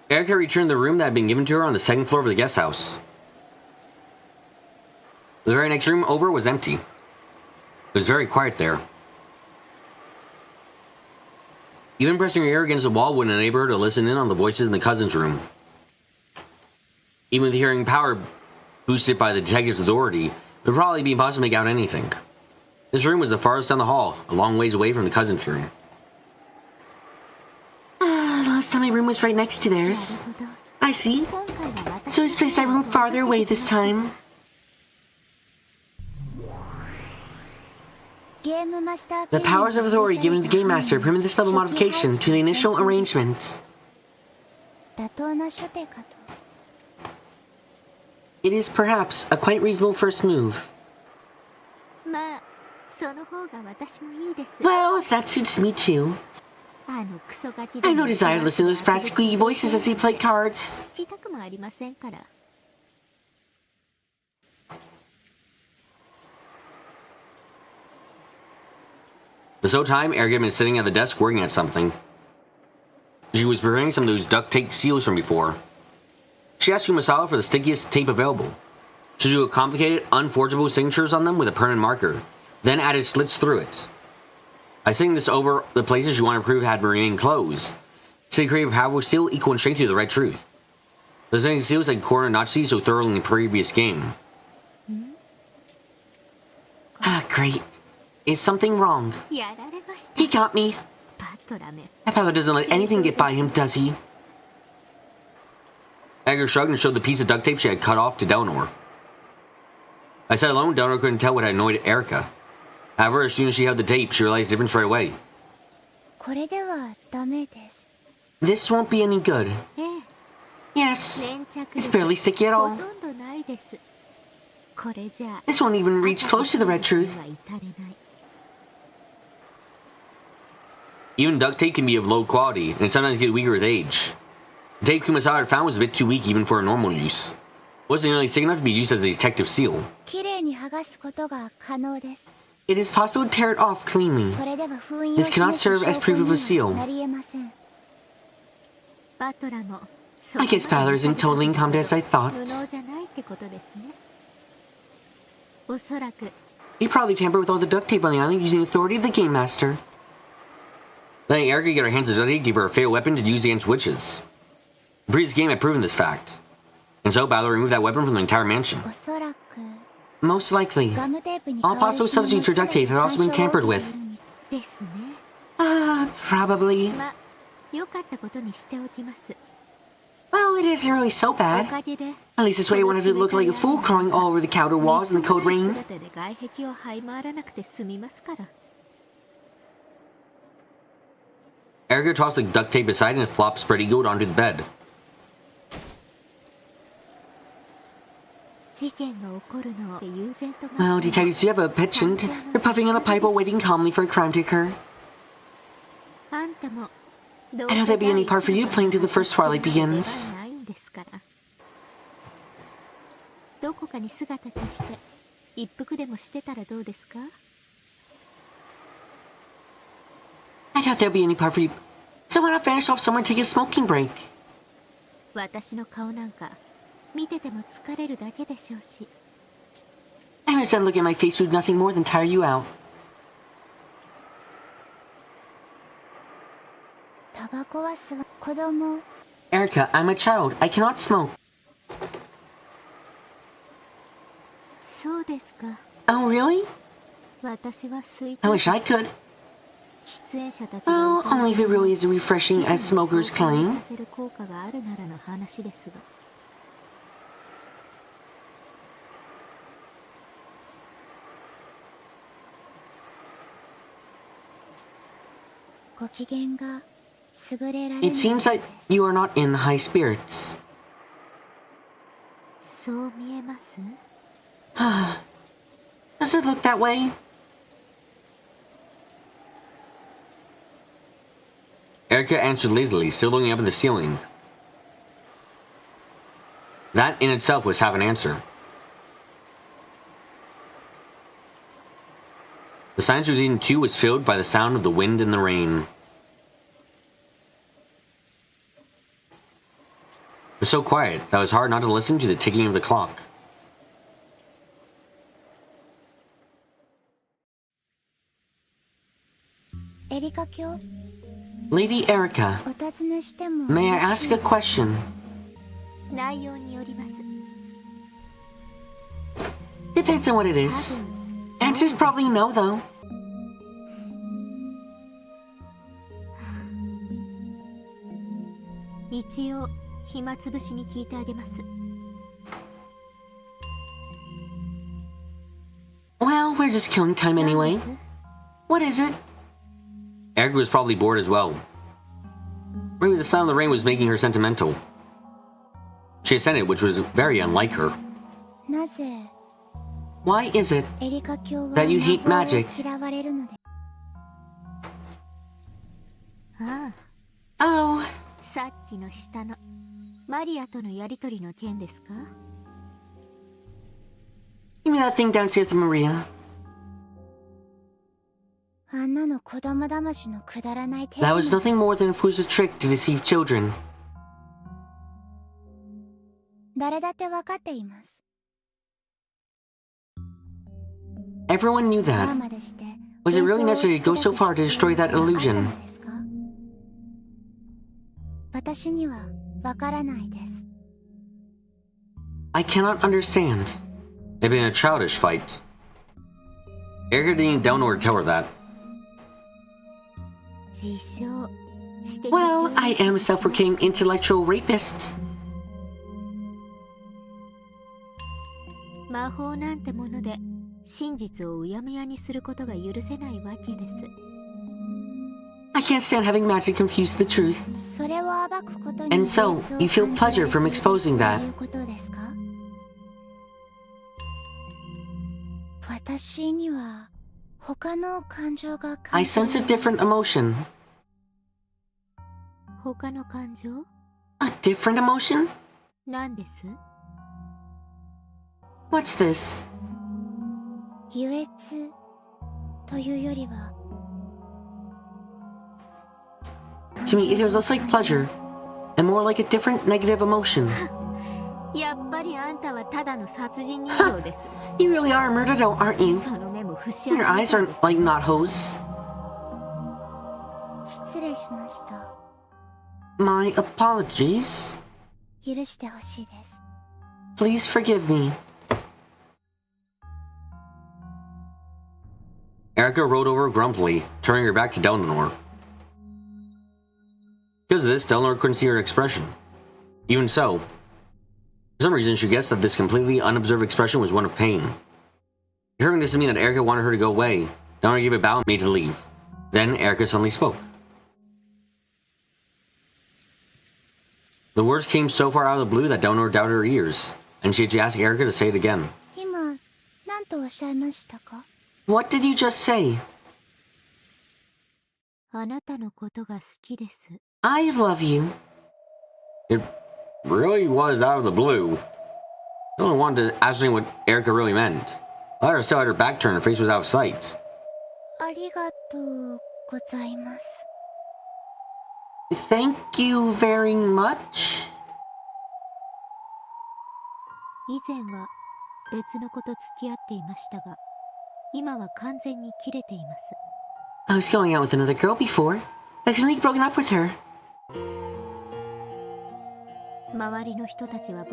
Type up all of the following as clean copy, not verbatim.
Erica returned to the room that had been given to her on the second floor of the guest house. The very next room over was empty. It was very quiet there. Even pressing her ear against the wall wouldn't enable her to listen in on the voices in the cousin's room. Even with hearing power boosted by the detective's authority, it would probably be impossible to make out anything. This room was the farthest down the hall, a long ways away from the cousin's room. Last time my room was right next to theirs. I see. So he's placed my room farther away this time. The powers of authority given to the Game Master permit this level modification to the initial arrangement. It is perhaps a quite reasonable first move. Well, that suits me too. I have no desire to listen to those brat squeaky voices as they play cards. This whole time, Erica had been sitting at the desk working at something. She was preparing some of those duct tape seals from before. She asked Kumasawa for the stickiest tape available. She drew complicated, unforgeable signatures on them with a permanent marker, then added slits through it. By sitting this over the places she wanted to prove had remained closed, she created a powerful seal equal in strength to the red truth. Those many seals had cornered Nazi so thoroughly in the previous game. Ah, great. Is something wrong? He got me. That Battler doesn't let anything get by him, does he? Edgar shrugged and showed the piece of duct tape she had cut off to Delnor. I sat alone, Delnor couldn't tell what had annoyed Erica. However, as soon as she held the tape, she realized the difference right away. This won't be any good. Yes, it's barely sticky at all. This won't even reach close to the red truth. Even duct tape can be of low quality, and sometimes get weaker with age. The tape Kumasawa had found was a bit too weak even for normal use. It wasn't nearly thick enough to be used as a detective seal. It is possible to tear it off cleanly. This cannot serve as proof of a seal. I guess Battler isn't totally incompetent as I thought. He probably tampered with all the duct tape on the island using the authority of the Game Master. Letting Erica get her hands on duct tape gave her a fatal weapon to use against witches. The previous game had proven this fact, and so Battler removed that weapon from the entire mansion. Most likely. All possible substitutes for duct tape have also been tampered with. Probably. Well, it isn't really so bad. At least this way I wanted to look like a fool crawling all over the counter walls in the code ring. Erica tossed the duct tape aside and flopped spread eagled onto the bed. Well, detectives do have a penchant. They're puffing on a pipe while waiting calmly for a crime to occur. I doubt there'd be any part for you playing till the first twilight begins. I doubt there'll be any part for you. So why not vanish off somewhere and take a smoking break? I understand looking at my face would do nothing more than tire you out. Erica, I'm a child. I cannot smoke. Oh, really? I wish I could. Oh, only if it really is as refreshing as smokers claim. It seems that you are not in high spirits. Does it look that way? Erica answered lazily, still looking up at the ceiling. That in itself was half an answer. The silence within too was filled by the sound of the wind and the rain. was so quiet that it was hard not to listen to the ticking of the clock. Lady Erica, may I ask a question? Depends on what it is. Answer's probably no, though. Well, we're just killing time anyway. What is it? Erica was probably bored as well. Maybe the sound of the rain was making her sentimental. She assented, which was very unlike her. Why is it that you hate magic? Oh. You mean that thing downstairs with Maria? That was nothing more than a fool's trick to deceive children. Everyone knew that. Was it really necessary to go so far to destroy that illusion? I cannot understand. It had been a childish fight. Erica didn't need Delnor to tell her that. Well, I am a self-proclaimed intellectual rapist. I can't stand having magic confuse the truth. And so, you feel pleasure from exposing that. I sense a different emotion. A different emotion? What's this? To me, it feels less like pleasure, and more like a different negative emotion. You really are a murderer, aren't you? Your eyes aren't like knot-hose. My apologies. Please forgive me. Erica rolled over grumpily, turning her back to Delnor. Because of this, Delnor couldn't see her expression. Even so, for some reason, she guessed that this completely unobserved expression was one of pain. Hearing this to mean that Erica wanted her to go away, Delnor gave a bow and made to leave. Then, Erica suddenly spoke. The words came so far out of the blue that Delnor doubted her ears, and she had to ask Erica to say it again. What did you just say? I love you. It really was out of the blue. Delnor wanted to ascertain what Erica really meant. Let her still had her back turned, her face was out of sight. Thank you very much. I was going out with another girl before. I couldn't be broken up with her.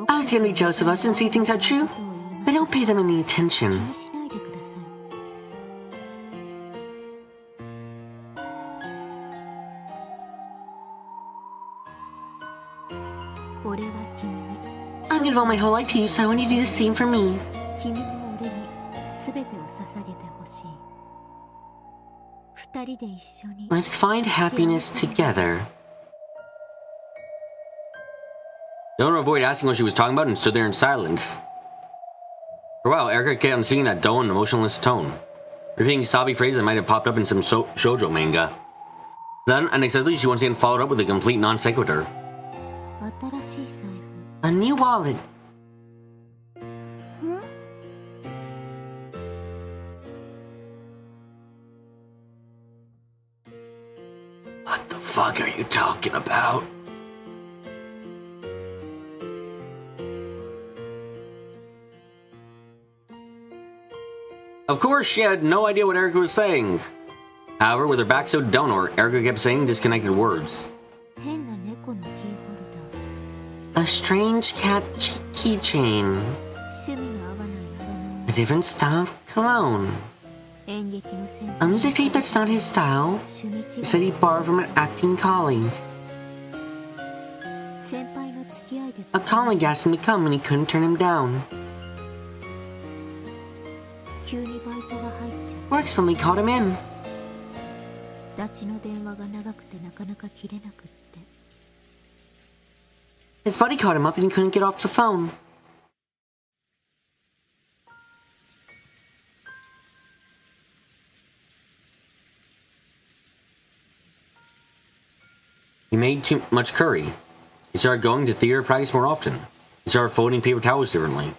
I was gonna be jealous of us and say things are true. I don't pay them any attention. I'm gonna devote my whole life to you, so I want you to do the same for me. Let's find happiness together. Delnor avoided asking what she was talking about and stood there in silence. For a while, Erica kept on singing that dull and emotionless tone, repeating sobby phrases that might have popped up in some shoujo manga. Then, unexpectedly, she once again followed up with a complete non sequitur. A new wallet. What the fuck are you talking about? Of course, she had no idea what Erica was saying. However, with her back so to Donor, Erica kept saying disconnected words. A strange cat keychain. A different style of cologne. A music tape that's not his style. He said he borrowed from an acting colleague. A colleague asked him to come and he couldn't turn him down. Work suddenly called him in. His buddy called him up and he couldn't get off the phone. He made too much curry. He started going to theater practice more often. He started folding paper towels differently.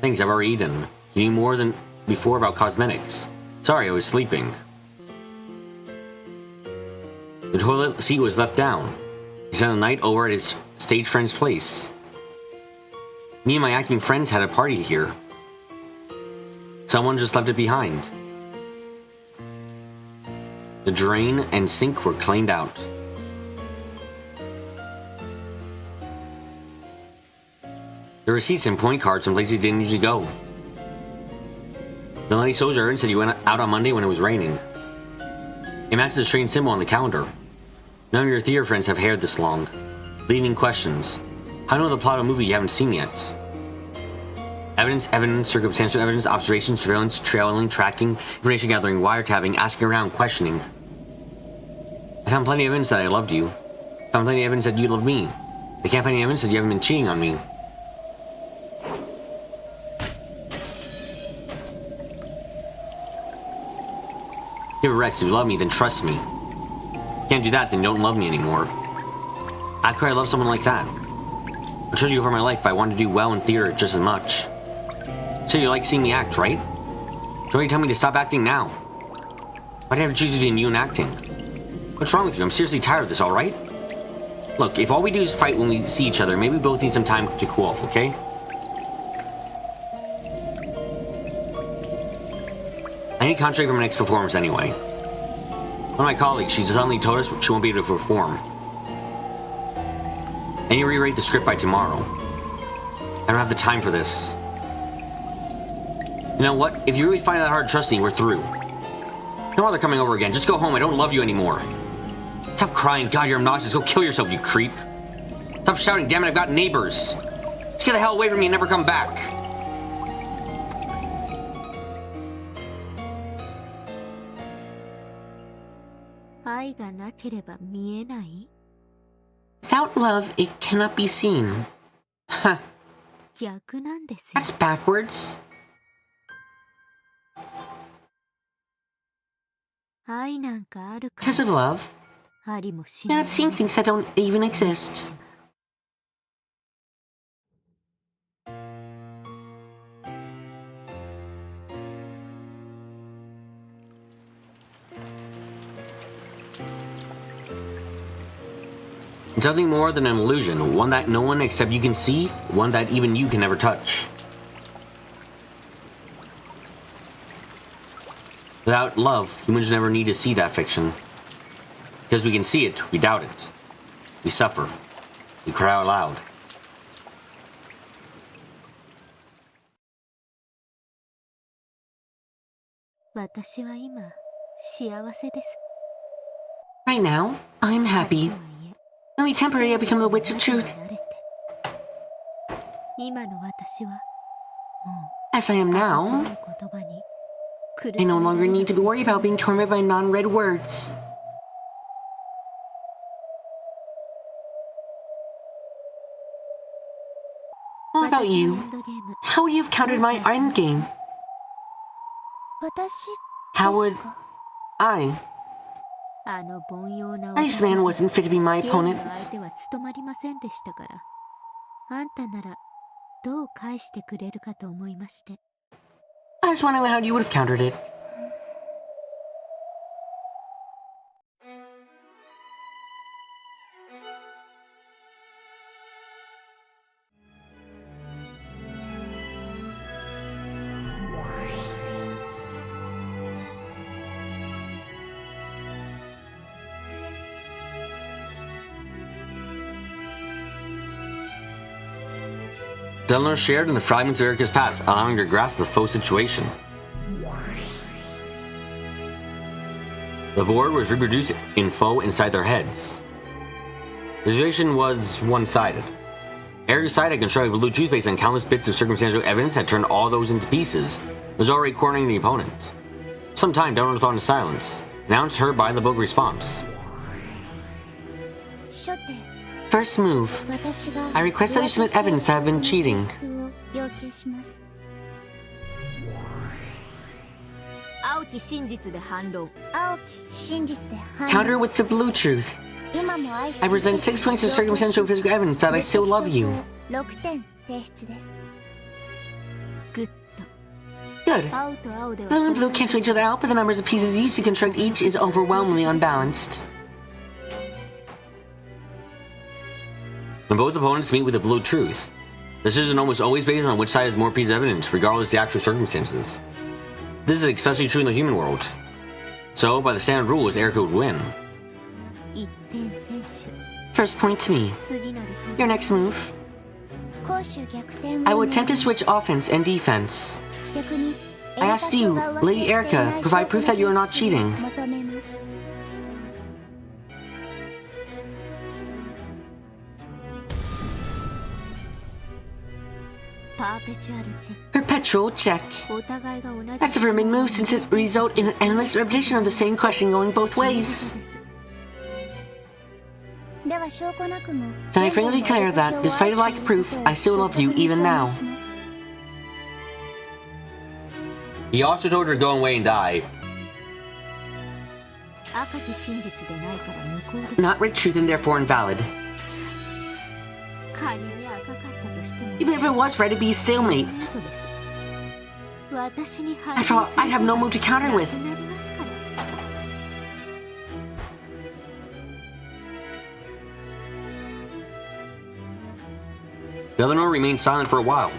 Things I've already eaten. He knew more than before about cosmetics. Sorry, I was sleeping. The toilet seat was left down. He spent the night over at his stage friend's place. Me and my acting friends had a party here. Someone just left it behind. The drain and sink were cleaned out. There were receipts and point cards from places he didn't usually go. The lady soldier said he went out on Monday when it was raining. It matches the strange symbol on the calendar. None of your theater friends have hair this long. Leading questions. How do you know the plot of a movie you haven't seen yet? Evidence, circumstantial evidence, observation, surveillance, trailing, tracking, information gathering, wiretapping, asking around, questioning. I found plenty of evidence that I loved you. I found plenty of evidence that you loved me. I can't find any evidence that you haven't been cheating on me. Give a rest. If you love me, then trust me. If you can't do that, then you don't love me anymore. How could I love someone like that? I chose you over my life, but I wanted to do well in theater just as much. So you like seeing me act, right? So why you tell me to stop acting now? Why do I have to choose between you and acting? What's wrong with you? I'm seriously tired of this, alright? Look, if all we do is fight when we see each other, maybe we both need some time to cool off, okay? I need a contract for my next performance anyway. One of my colleagues, she's suddenly told us she won't be able to perform. I need to rewrite the script by tomorrow. I don't have the time for this. You know what? If you really find it that hard to trust me, we're through. Don't bother coming over again. Just go home. I don't love you anymore. Stop crying. God, you're obnoxious. Go kill yourself, you creep. Stop shouting. Damn it, I've got neighbors. Just get the hell away from me and never come back. Without love, it cannot be seen. Huh. That's backwards. Because of love, you end up seeing things that don't even exist. It's nothing more than an illusion, one that no one except you can see, one that even you can never touch. Without love, humans never need to see that fiction. Because we can see it, we doubt it. We suffer. We cry out loud. Right now, I'm happy. Only temporarily I become the witch of truth. As I am now, I no longer need to be worried about being tormented by non-read words. What about you? How would you have countered my endgame? How would I? This man wasn't fit to be my opponent. I was wondering how you would have countered it. Delnor shared in the fragments of Erica's past, allowing her to grasp the full situation. The board was reproduced in full inside their heads. The situation was one-sided. Erica's side had constructed a blue truth based on countless bits of circumstantial evidence that turned all those into pieces. It was already cornering the opponent. For some time, Delnor thought in silence. Now it's heard by the book response. First move. I request that you submit evidence that I have been cheating. Counter with the blue truth. I present 6 points of circumstantial physical evidence that I still love you. Good. Blue and blue cancel each other out, but the numbers of pieces used to construct each is overwhelmingly unbalanced. When both opponents meet with the blue truth, the decision almost always based on which side has more pieces of evidence, regardless of the actual circumstances. This is especially true in the human world. So, by the standard rules, Erica would win. First point to me. Your next move. I will attempt to switch offense and defense. I asked you, Lady Erica, provide proof that you are not cheating. Perpetual check. That's a vermin move since it results in an endless repetition of the same question going both ways. Then I frankly declare that, despite a lack of proof, I still love you even now. He also told her to go away and die. Not red truth and therefore invalid. Even if it was right, it'd be a stalemate. After all, I'd have no move to counter with. Delnor remained silent for a while.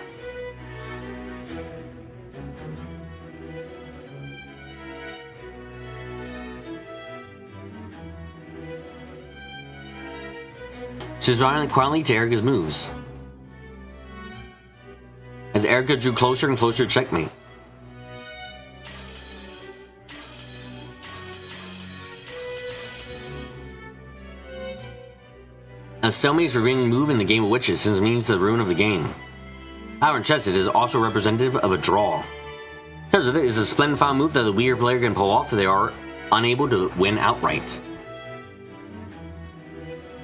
She responded quietly to Erica's moves. As Erica drew closer and closer to checkmate. A stalemate is a forbidden move in the game of witches since it means the ruin of the game. However, in chess it is also representative of a draw. Because of it is a splendid final move that the weaker player can pull off if they are unable to win outright.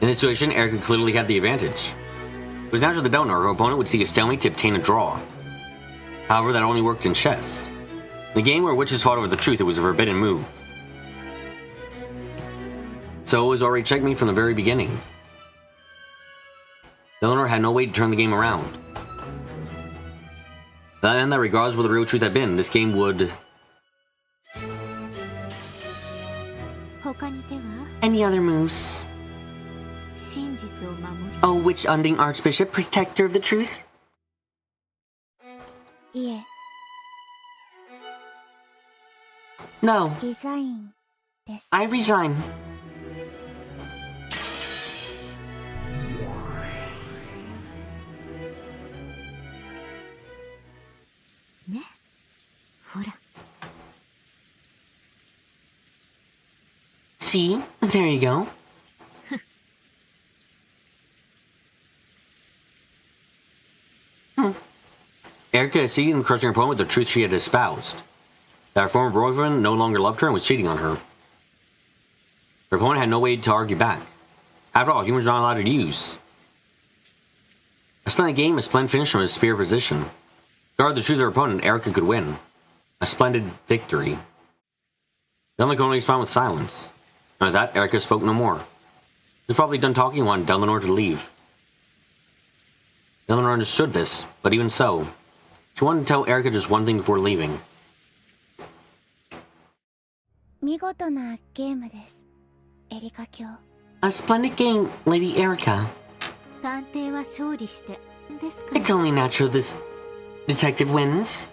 In this situation, Erica clearly had the advantage. It was natural to Delnor, her opponent would seek a stalemate to obtain a draw. However, that only worked in chess. In the game where witches fought over the truth, it was a forbidden move. So it was already checkmate from the very beginning. Delnor had no way to turn the game around. That meant that regardless of what the real truth had been, this game would... Any other moves? Oh, witch Unding Archbishop, protector of the truth? No. I resign. See? There you go. Erica had seen and crushing her opponent with the truth she had espoused. That her former boyfriend no longer loved her and was cheating on her. Her opponent had no way to argue back. After all, humans are not allowed to use. A splendid game, a splendid finish from a spear position. Regardless of the truth of her opponent, Erica could win. A splendid victory. Delnor could only respond with silence. And with that, Erica spoke no more. She was probably done talking and wanted Delnor to leave. Delnor understood this, but even so, she wanted to tell Erica just one thing before leaving. A splendid game, Lady Erica. It's only natural this detective wins.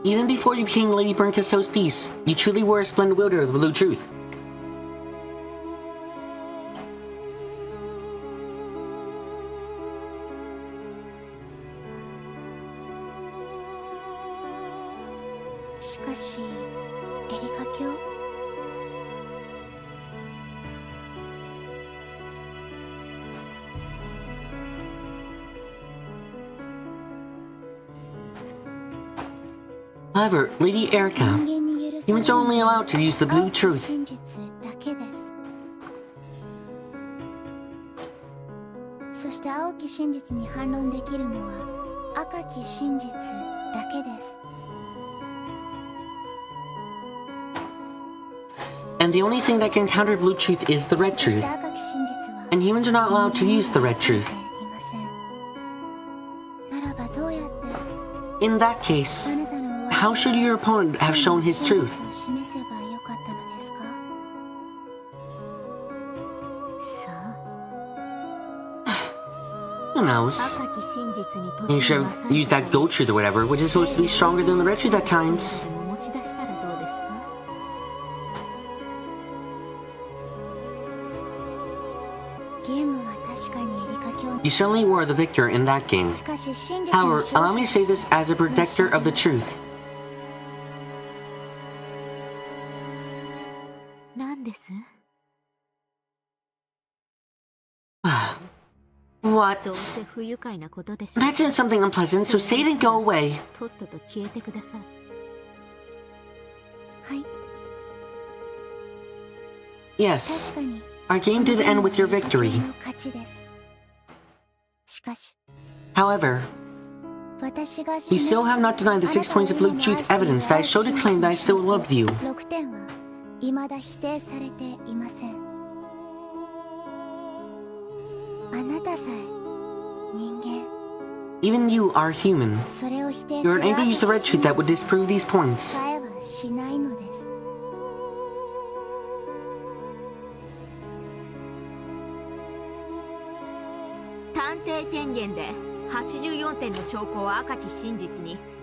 Even before you became Lady Burncassow's piece, you truly were a splendid wielder of the blue truth. However, Lady Erica, humans are only allowed to use the blue truth. And the only thing that can counter blue truth is the red truth. And humans are not allowed to use the red truth. In that case, how should your opponent have shown his truth? Who knows? You should have used that gold truth or whatever, which is supposed to be stronger than the red truth at times. You certainly were the victor in that game. However, allow me to say this as a protector of the truth. What? Imagine it's something unpleasant, so say it and go away. Yes, our game did end with your victory. However, you still have not denied the 6 points of blue truth evidence that I showed to claim that I still loved you. Even you are human. You are unable to use the red truth that would disprove these points.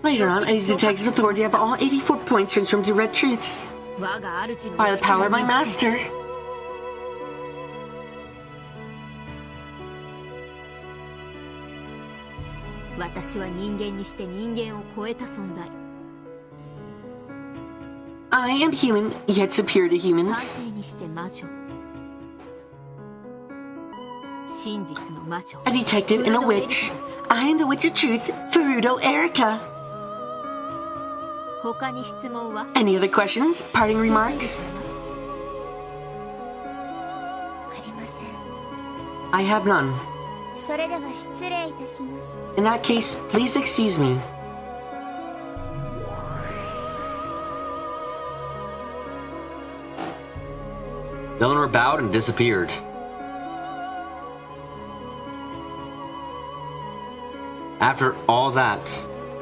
Later on, a detective authority have all 84 points transformed to red truths. By the power of my master. I am human, yet superior to humans. A detective and a witch. I am the Witch of Truth, Furudo Erica. Any other questions? Parting remarks? I have none. In that case, please excuse me. Eleanor bowed and disappeared. After all that,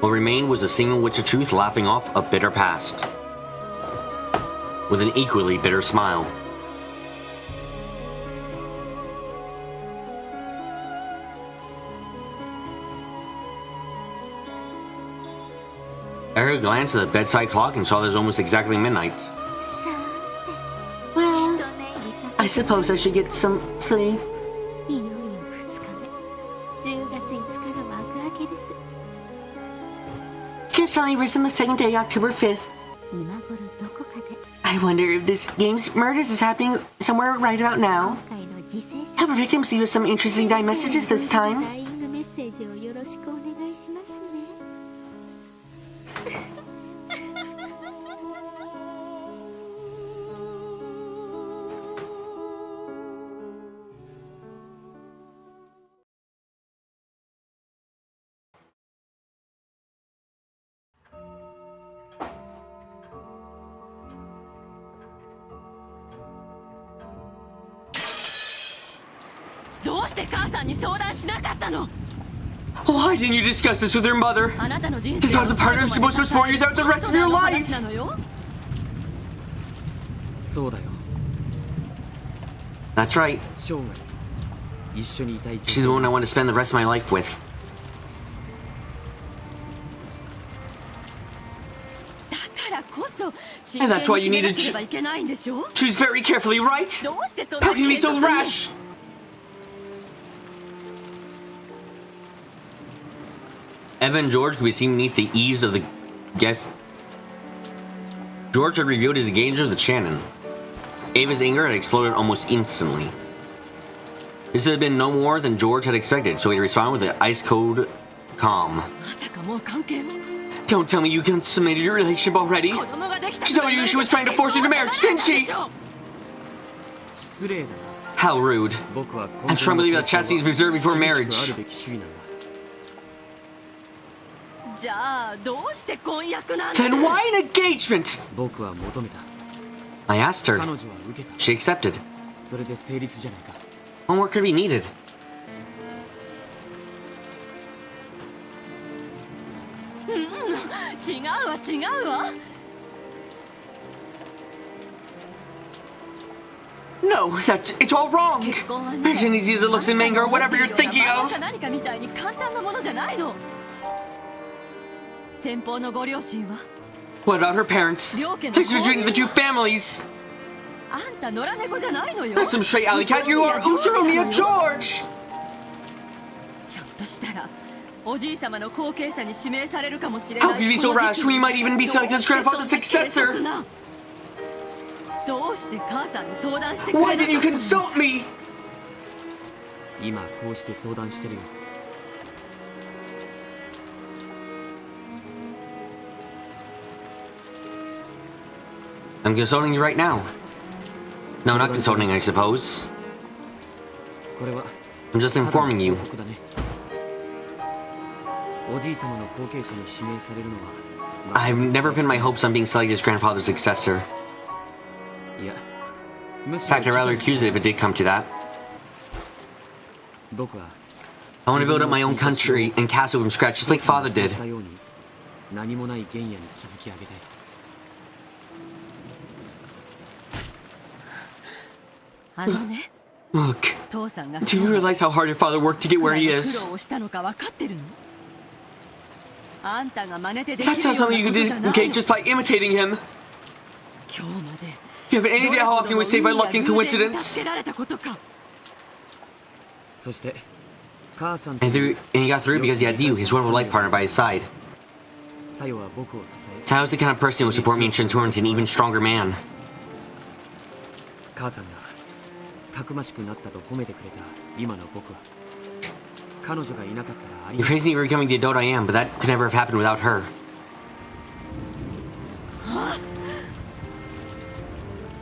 what remained was a single Witch of Truth laughing off a bitter past, with an equally bitter smile. Erica glanced at the bedside clock and saw that it was almost exactly midnight. Well, I suppose I should get some sleep. It's finally risen the second day, October 5th. I wonder if this game's murders is happening somewhere right about now. Have our victims leave us some interesting dying messages this time. Why didn't you discuss this with your mother? This is the partner who's supposed to support you throughout the rest of your life! That's right. She's the one I want to spend the rest of my life with. And that's why you need to choose very carefully, right? How can you be so rash? Eva and George could be seen beneath the eaves of the guest. George had revealed his engagement with Shannon. Ava's anger had exploded almost instantly. This had been no more than George had expected, so he responded with an ice-cold calm. Don't tell me you consummated your relationship already. She told you she was trying to force you to marriage, didn't she? How rude. I'm sure I believe that chastity is preserved before marriage. Then why an engagement? I asked her. She accepted. What more could be needed? No, it's all wrong. Marriage isn't easy as it looks in manga or whatever you're thinking of. What about her parents? Who's between the two families? That's some straight alley cat. You are Ushiro George! How can you be so rash when you might even be selected as grandfather's successor? Why didn't you consult me? I'm consulting you right now. No, not consulting, I suppose. I'm just informing you. I've never pinned my hopes on being selected as grandfather's successor. In fact, I'd rather accuse it if it did come to that. I want to build up my own country and castle from scratch, just like father did. Look, do you realize how hard your father worked to get where he is? That's not something you can indicate just by imitating him. You have any idea how often he was saved by luck and coincidence? And he got through because he had you, his wonderful life partner, by his side. Sayo's the kind of person who would support me and transform into an even stronger man. You praised me for becoming the adult I am, but that could never have happened without her.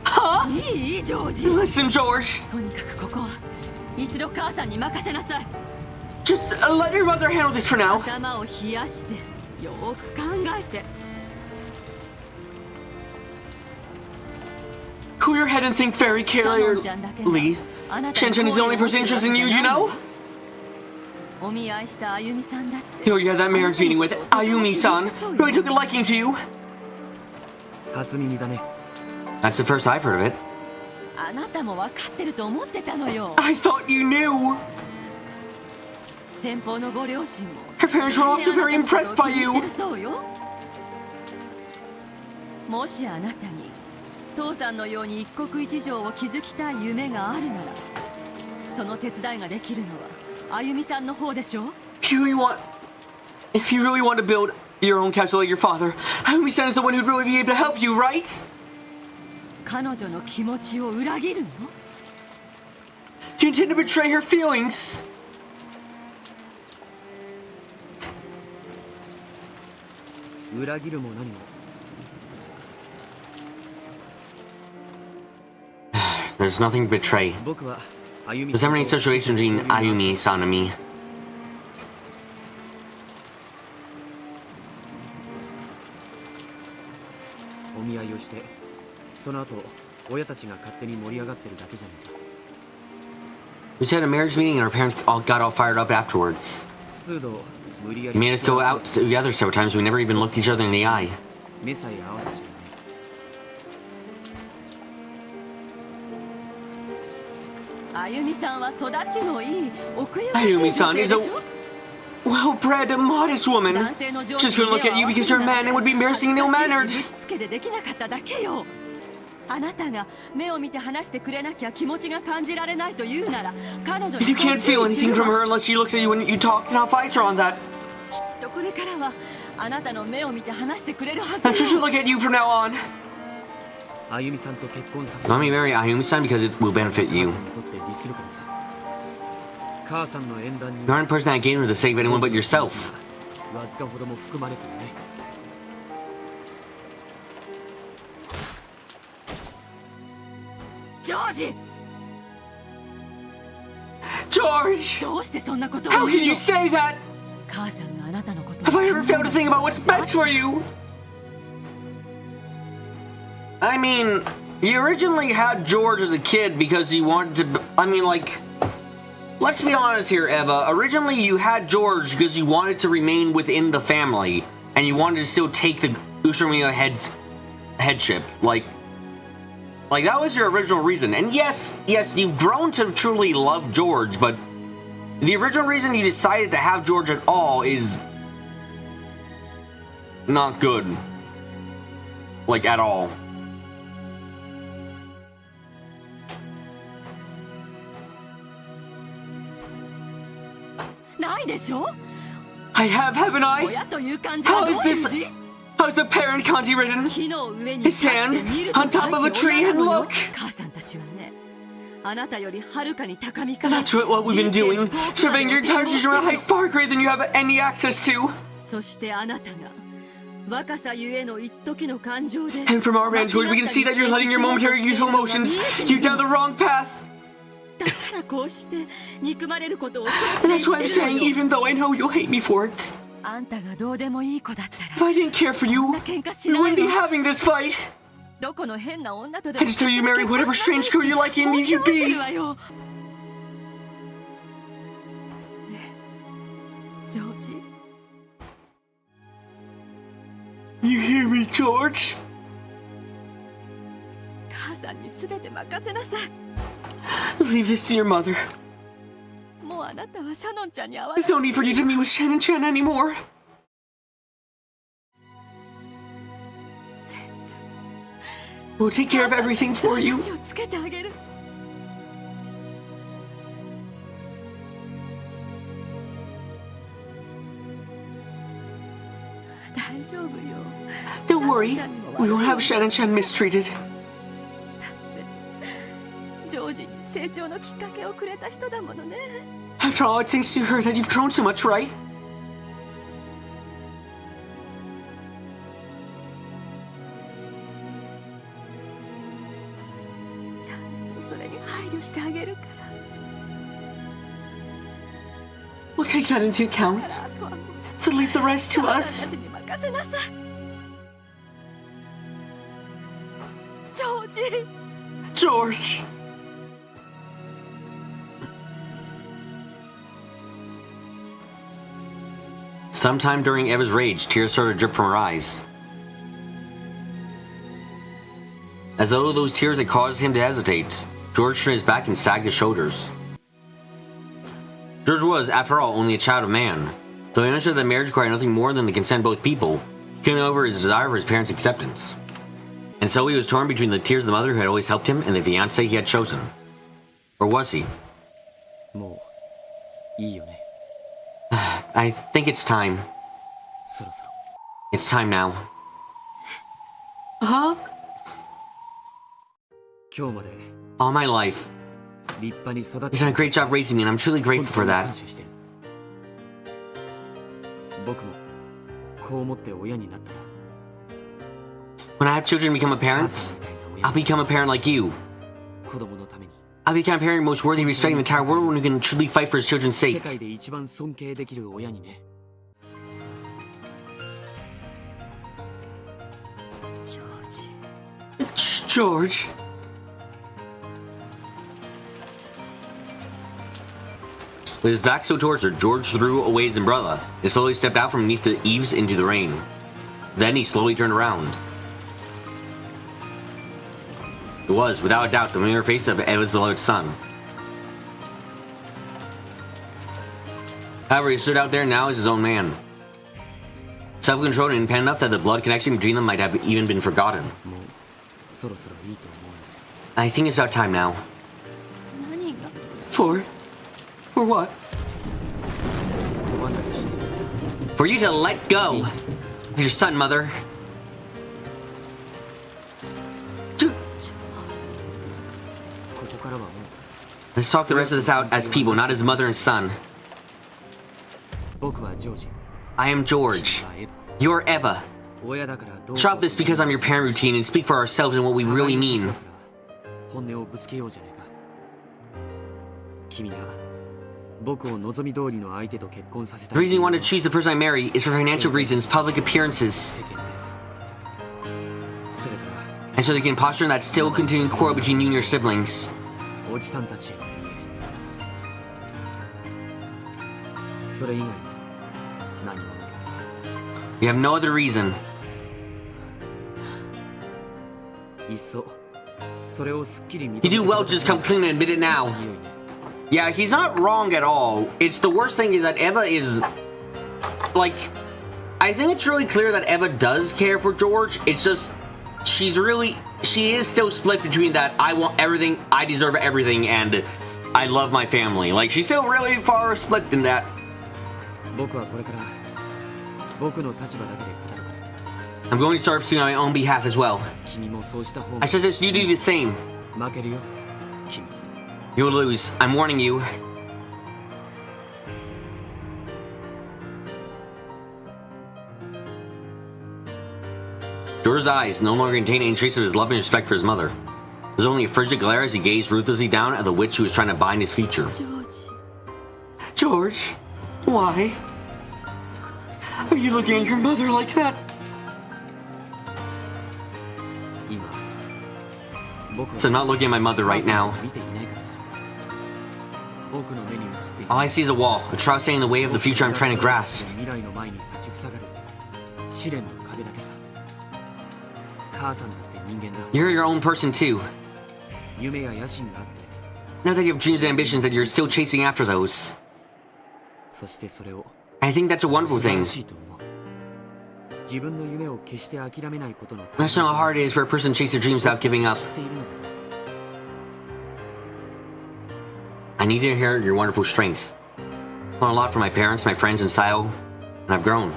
Huh? Listen, George. Just let your mother handle this for now. Cool your head and think very carefully. Shan-chan is the only person interested in you, you know? Here you had that marriage meeting with Ayumi-san. Really took a liking to you. That's the first I've heard of it. I thought you knew. Her parents were also very impressed by you. If you really want to build your own castle like your father, Ayumi-san is the one who'd really be able to help you, right? Do you intend to betray her feelings? There's nothing to betray. There's never any situation between Ayumi-san and me. We just had a marriage meeting and our parents got all fired up afterwards. He made us go out together several times. We never even looked each other in the eye. Ayumi-san is a well-bred, modest woman. Just couldn't look at you because you're a man and would be embarrassing and ill-mannered. あなたが目を見て話してくれなきゃ気持ちが感じられないと言うなら彼女に If you can't feel anything from her unless she looks at you when you talk, then I'll fight her on that. きっとこれからはあなたの目を見て話してくれるはず I'm sure she'll look at you from now on. あゆみさんと結婚させ Let me marry Ayumi-san because it will benefit you. にとって利するからさ母さんの縁談に You aren't a person that gave her to save anyone but yourself. わずかほども含まれているね ジョージ George! どうしてそんなことを How 言 can う you の say that? 母さんがあなたのこと Have I ever failed to think about what's best for you? I mean, you originally had George as a kid because you wanted to... I mean, like... Let's be honest here, Eva. Originally, you had George because you wanted to remain within the family. And you wanted to still take the Ushiromiya headship. Like, that was your original reason. And yes, you've grown to truly love George, but... The original reason you decided to have George at all is... not good. Like, at all. I have, haven't I? How is this? How's the parent kanji written? His hand on top of a tree and look! That's what we've been doing. Surveying your entire future at a height far greater than you have any access to. And from our vantage point, we can see that you're letting your momentary youthful emotions you down the wrong path. And that's why I'm saying, even though I know you'll hate me for it. If I didn't care for you, we wouldn't be having this fight. I just tell you to marry whatever strange girl you like and leave you be. You hear me, George? Leave this to your mother. There's no need for you to meet with Shannon anymore. We'll take care of everything for you. Don't worry, we won't have Shannon mistreated. After all, it's thanks to her that you've grown so much, right? We'll take that into account. So leave the rest to us. George! Sometime during Eva's rage, tears started to drip from her eyes. As though those tears had caused him to hesitate, George turned his back and sagged his shoulders. George was, after all, only a child of man. Though he understood that marriage required nothing more than the consent of both people, he couldn't get over his desire for his parents' acceptance. And so he was torn between the tears of the mother who had always helped him and the fiancé he had chosen. Or was he? I think it's time. It's time now. Huh? All my life, you've done a great job raising me, and I'm truly grateful for that. When I have children and become a parent, I'll become a parent like you. I'll become a parent most worthy of respect in the entire world and who can truly fight for his children's sake. George. With his back so towards her, George threw away his umbrella and slowly stepped out from beneath the eaves into the rain. Then he slowly turned around. It was, without a doubt, the familiar face of Eva's beloved son. However, he stood out there now as his own man. Self-controlled and independent enough that the blood connection between them might have even been forgotten. I think it's about time now. For what? For you to let go of your son, Mother. Let's talk the rest of this out as people, not as mother and son. I am George. You're Eva. Drop this because I'm your parent routine and speak for ourselves and what we really mean. The reason you want to choose the person I marry is for financial reasons, public appearances, and so they can posture that still continuing quarrel between you and your siblings. You have no other reason. You do well to just come clean and admit it now. Yeah, he's not wrong at all. It's the worst thing is that Eva is... like... I think it's really clear that Eva does care for George. It's just... she is still split between that I want everything, I deserve everything, and I love my family. Like, she's still really far split in that. I'm going to start speaking on my own behalf as well. I suggest you do the same. You'll lose. I'm warning you. George's eyes no longer contain any trace of his love and respect for his mother. There's only a frigid glare as he gazed ruthlessly down at the witch who was trying to bind his future. George, why are you looking at your mother like that? So I'm not looking at my mother right now. All I see is a wall, a trough standing in the way of the future I'm trying to grasp. You're your own person too. Know that you have dreams and ambitions and you're still chasing after those. I think that's a wonderful thing. That's not how hard it is for a person to chase their dreams without giving up. I need to hear your wonderful strength. I've learned a lot from my parents, my friends, and Sayo, and I've grown.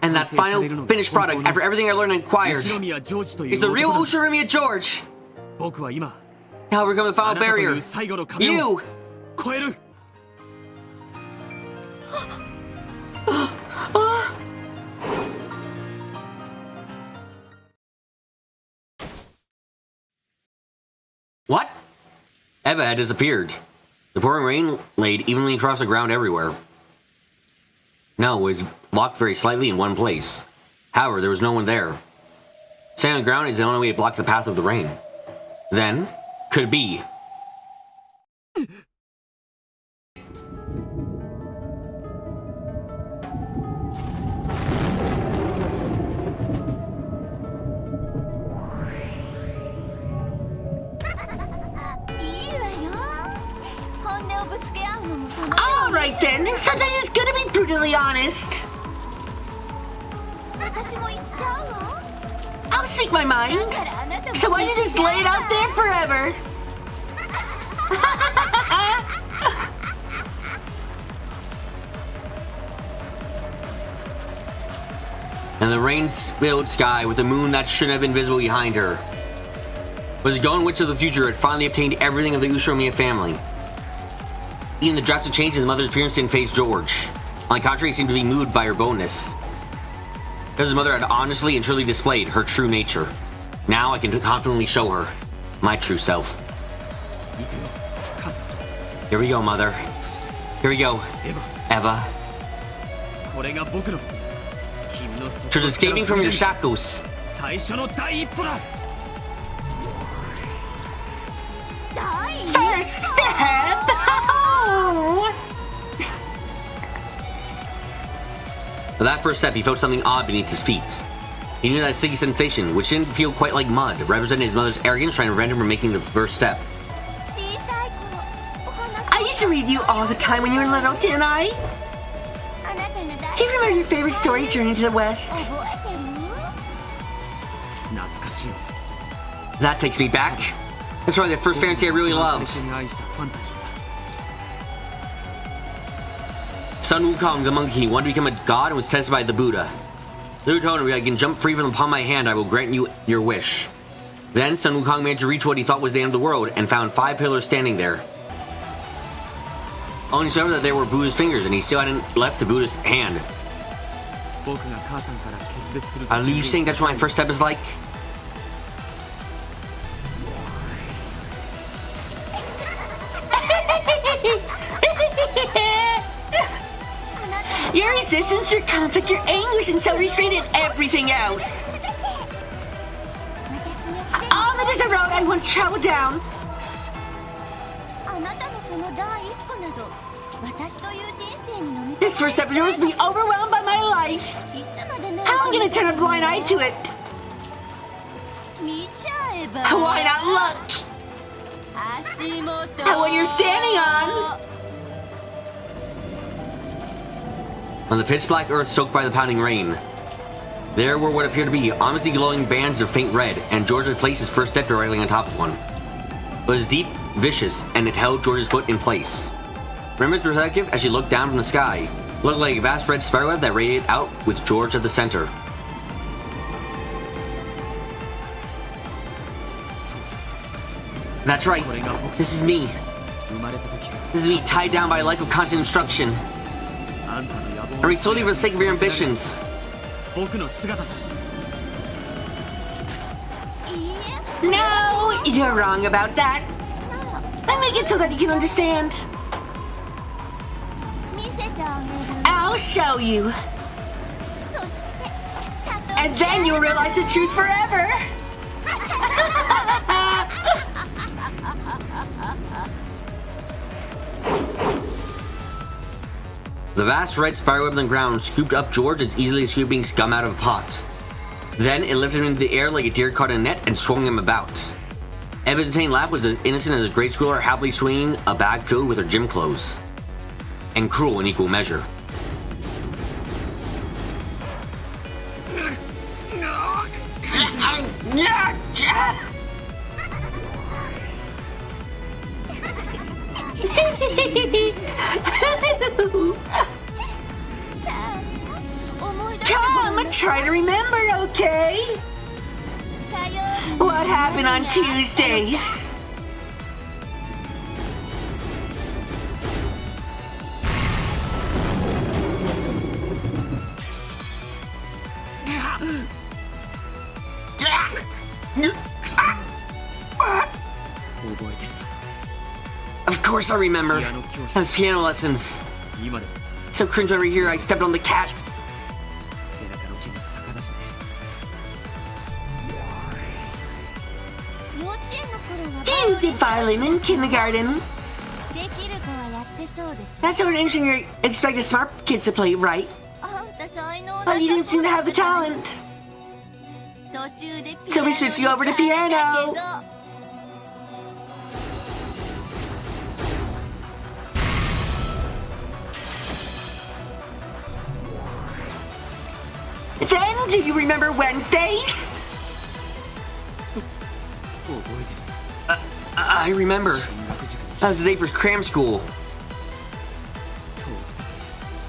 And that final finished product, after everything I learned and acquired, is the real Ushinomiya George! Now we're coming to the final barrier. You! What? Eva had disappeared. The pouring rain laid evenly across the ground everywhere. No, it was blocked very slightly in one place. However, there was no one there. Standing on the ground is the only way to block the path of the rain. Then, could it be? Alright then, sometimes it's good to be brutally honest. I'll speak my mind. So why don't you just lay it out there forever? And the rain-filled sky with the moon that shouldn't have been visible behind her. Was the golden witch of the future had finally obtained everything of the Ushinomiya family. Even the drastic change in the mother's appearance didn't faze George. On the contrary, he seemed to be moved by her boldness. Because his mother had honestly and truly displayed her true nature. Now I can confidently show her my true self. Here we go, Mother. Here we go, Eva. Towards escaping from your shackles. First step! With that first step, he felt something odd beneath his feet. He knew that sticky sensation, which didn't feel quite like mud, represented his mother's arrogance trying to prevent him from making the first step. with you all the time when you were little, didn't I? Do you remember your favorite story, Journey to the West? That takes me back. That's probably the first fantasy I really loved. Sun Wukong, the monkey, wanted to become a god and was tested by the Buddha. The Buddha told him, I can jump free from the palm of my hand, I will grant you your wish. Then Sun Wukong managed to reach what he thought was the end of the world and found 5 pillars standing there. Only discovered that they were Buddha's fingers and he still hadn't left the Buddha's hand. Are you saying that's what my first step is like? Your resistance, your conflict, your anguish, and self-restraint, and everything else. All that is the road I once traveled down. This first step was be overwhelmed by my life. How am I going to turn a blind eye to it? Why not look at what you're standing on? On the pitch black earth soaked by the pounding rain, there were what appeared to be ominously glowing bands of faint red, and George had placed his first step directly on top of one. It was deep, vicious, and it held George's foot in place. Remember's perspective as she looked down from the sky looked like a vast red spiderweb that radiated out with George at the center. That's right. This is me. This is me tied down by a life of constant instruction. I read solely for the sake of your ambitions. No, you're wrong about that. I make it so that you can understand. I'll show you. And then you'll realize the truth forever. The vast red spiderweb on the ground scooped up George as easily as scooping scum out of a pot. Then it lifted him into the air like a deer caught in a net and swung him about. Evan's insane laugh was as innocent as a grade schooler happily swinging a bag filled with her gym clothes. And cruel in equal measure. Come, try to remember, okay? What happened on Tuesdays? Of course I remember. Those piano lessons. So cringe over here, I stepped on the cat. You did violin in kindergarten. That's sort of interesting. You expect smart kids to play, right? Well, you didn't seem to have the talent. So we switched you over to piano. Then, do you remember Wednesdays? I remember. That was the day for cram school.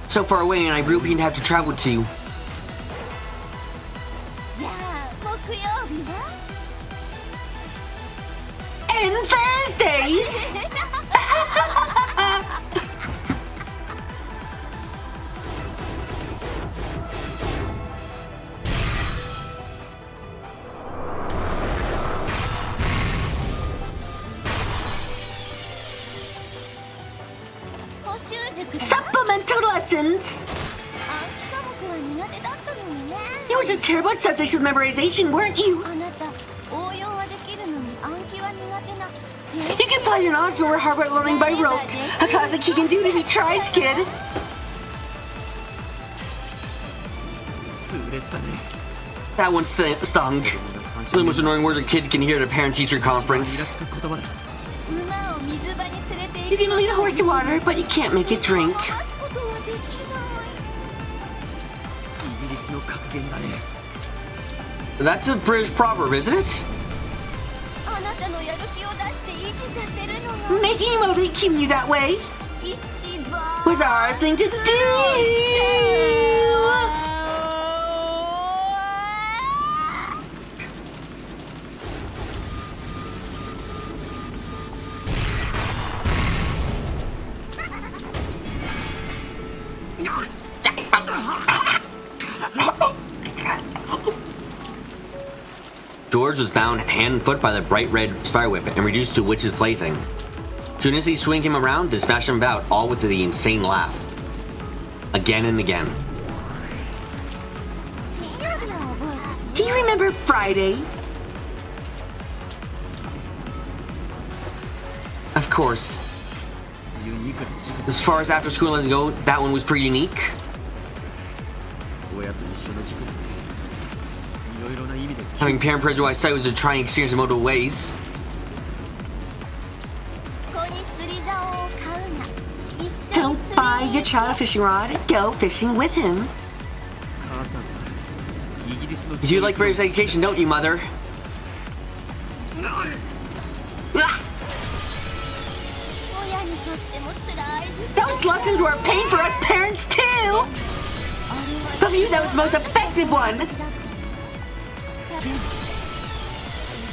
So far away, and I really didn't have to travel to. And Thursdays! Supplemental lessons! You were just terrible at subjects with memorization, weren't you? You can find your knowledge, but we're hard at learning by rote. A classic he can do it if he tries, kid. That one stung. The most annoying words a kid can hear at a parent-teacher conference. You can lead a horse to water, but you can't make it drink. イギリスの格言だね。 That's a British proverb, isn't it? あなたのやる気を出して維持させるのが Making you motivate, keeping you that way 一番 was our thing to do. George was bound hand and foot by the bright red spider whip and reduced to a witch's plaything. Soon as he swing him around, they smash him about, all with the insane laugh. Again and again. Do you remember Friday? Of course. ユニークな時期 As far as after school doesn't go, that one was pretty unique. 親と一緒の時期だね。いろいろな意味で Having parent prejudice sight was to try and experience in multiple ways. 子に釣り竿を買うな一緒 Don't に釣 buy り your child a fishing rod. Go fishing with him. 母さんはイギリスの You like British education, don't you, mother? 親にとっても辛い時期 Those lessons were a pain for us parents too. But for you, that was the most effective one.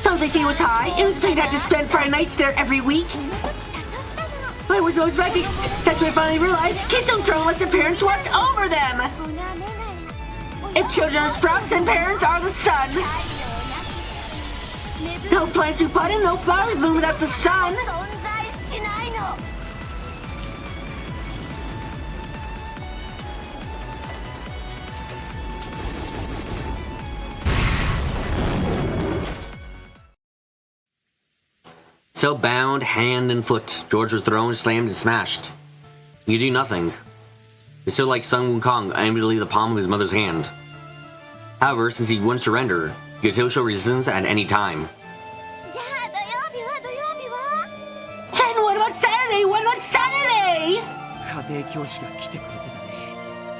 Though the fee was high, it was a pain to have to spend Friday nights there every week. But it was most effective. That's when I finally realized kids don't grow unless their parents watch over them. If children are sprouts, then parents are the sun. No plants to bud and no flowers bloom without the sun. 存在しないの So bound hand and foot, George was thrown, slammed, and smashed. He could do nothing. It's so like Sun Wukong, unable to leave the palm of his mother's hand. However, since he wouldn't surrender, he could still show resistance at any time. じゃあ土曜日は土曜日は And what about Saturday? What about Saturday? 家庭教師が来てくれて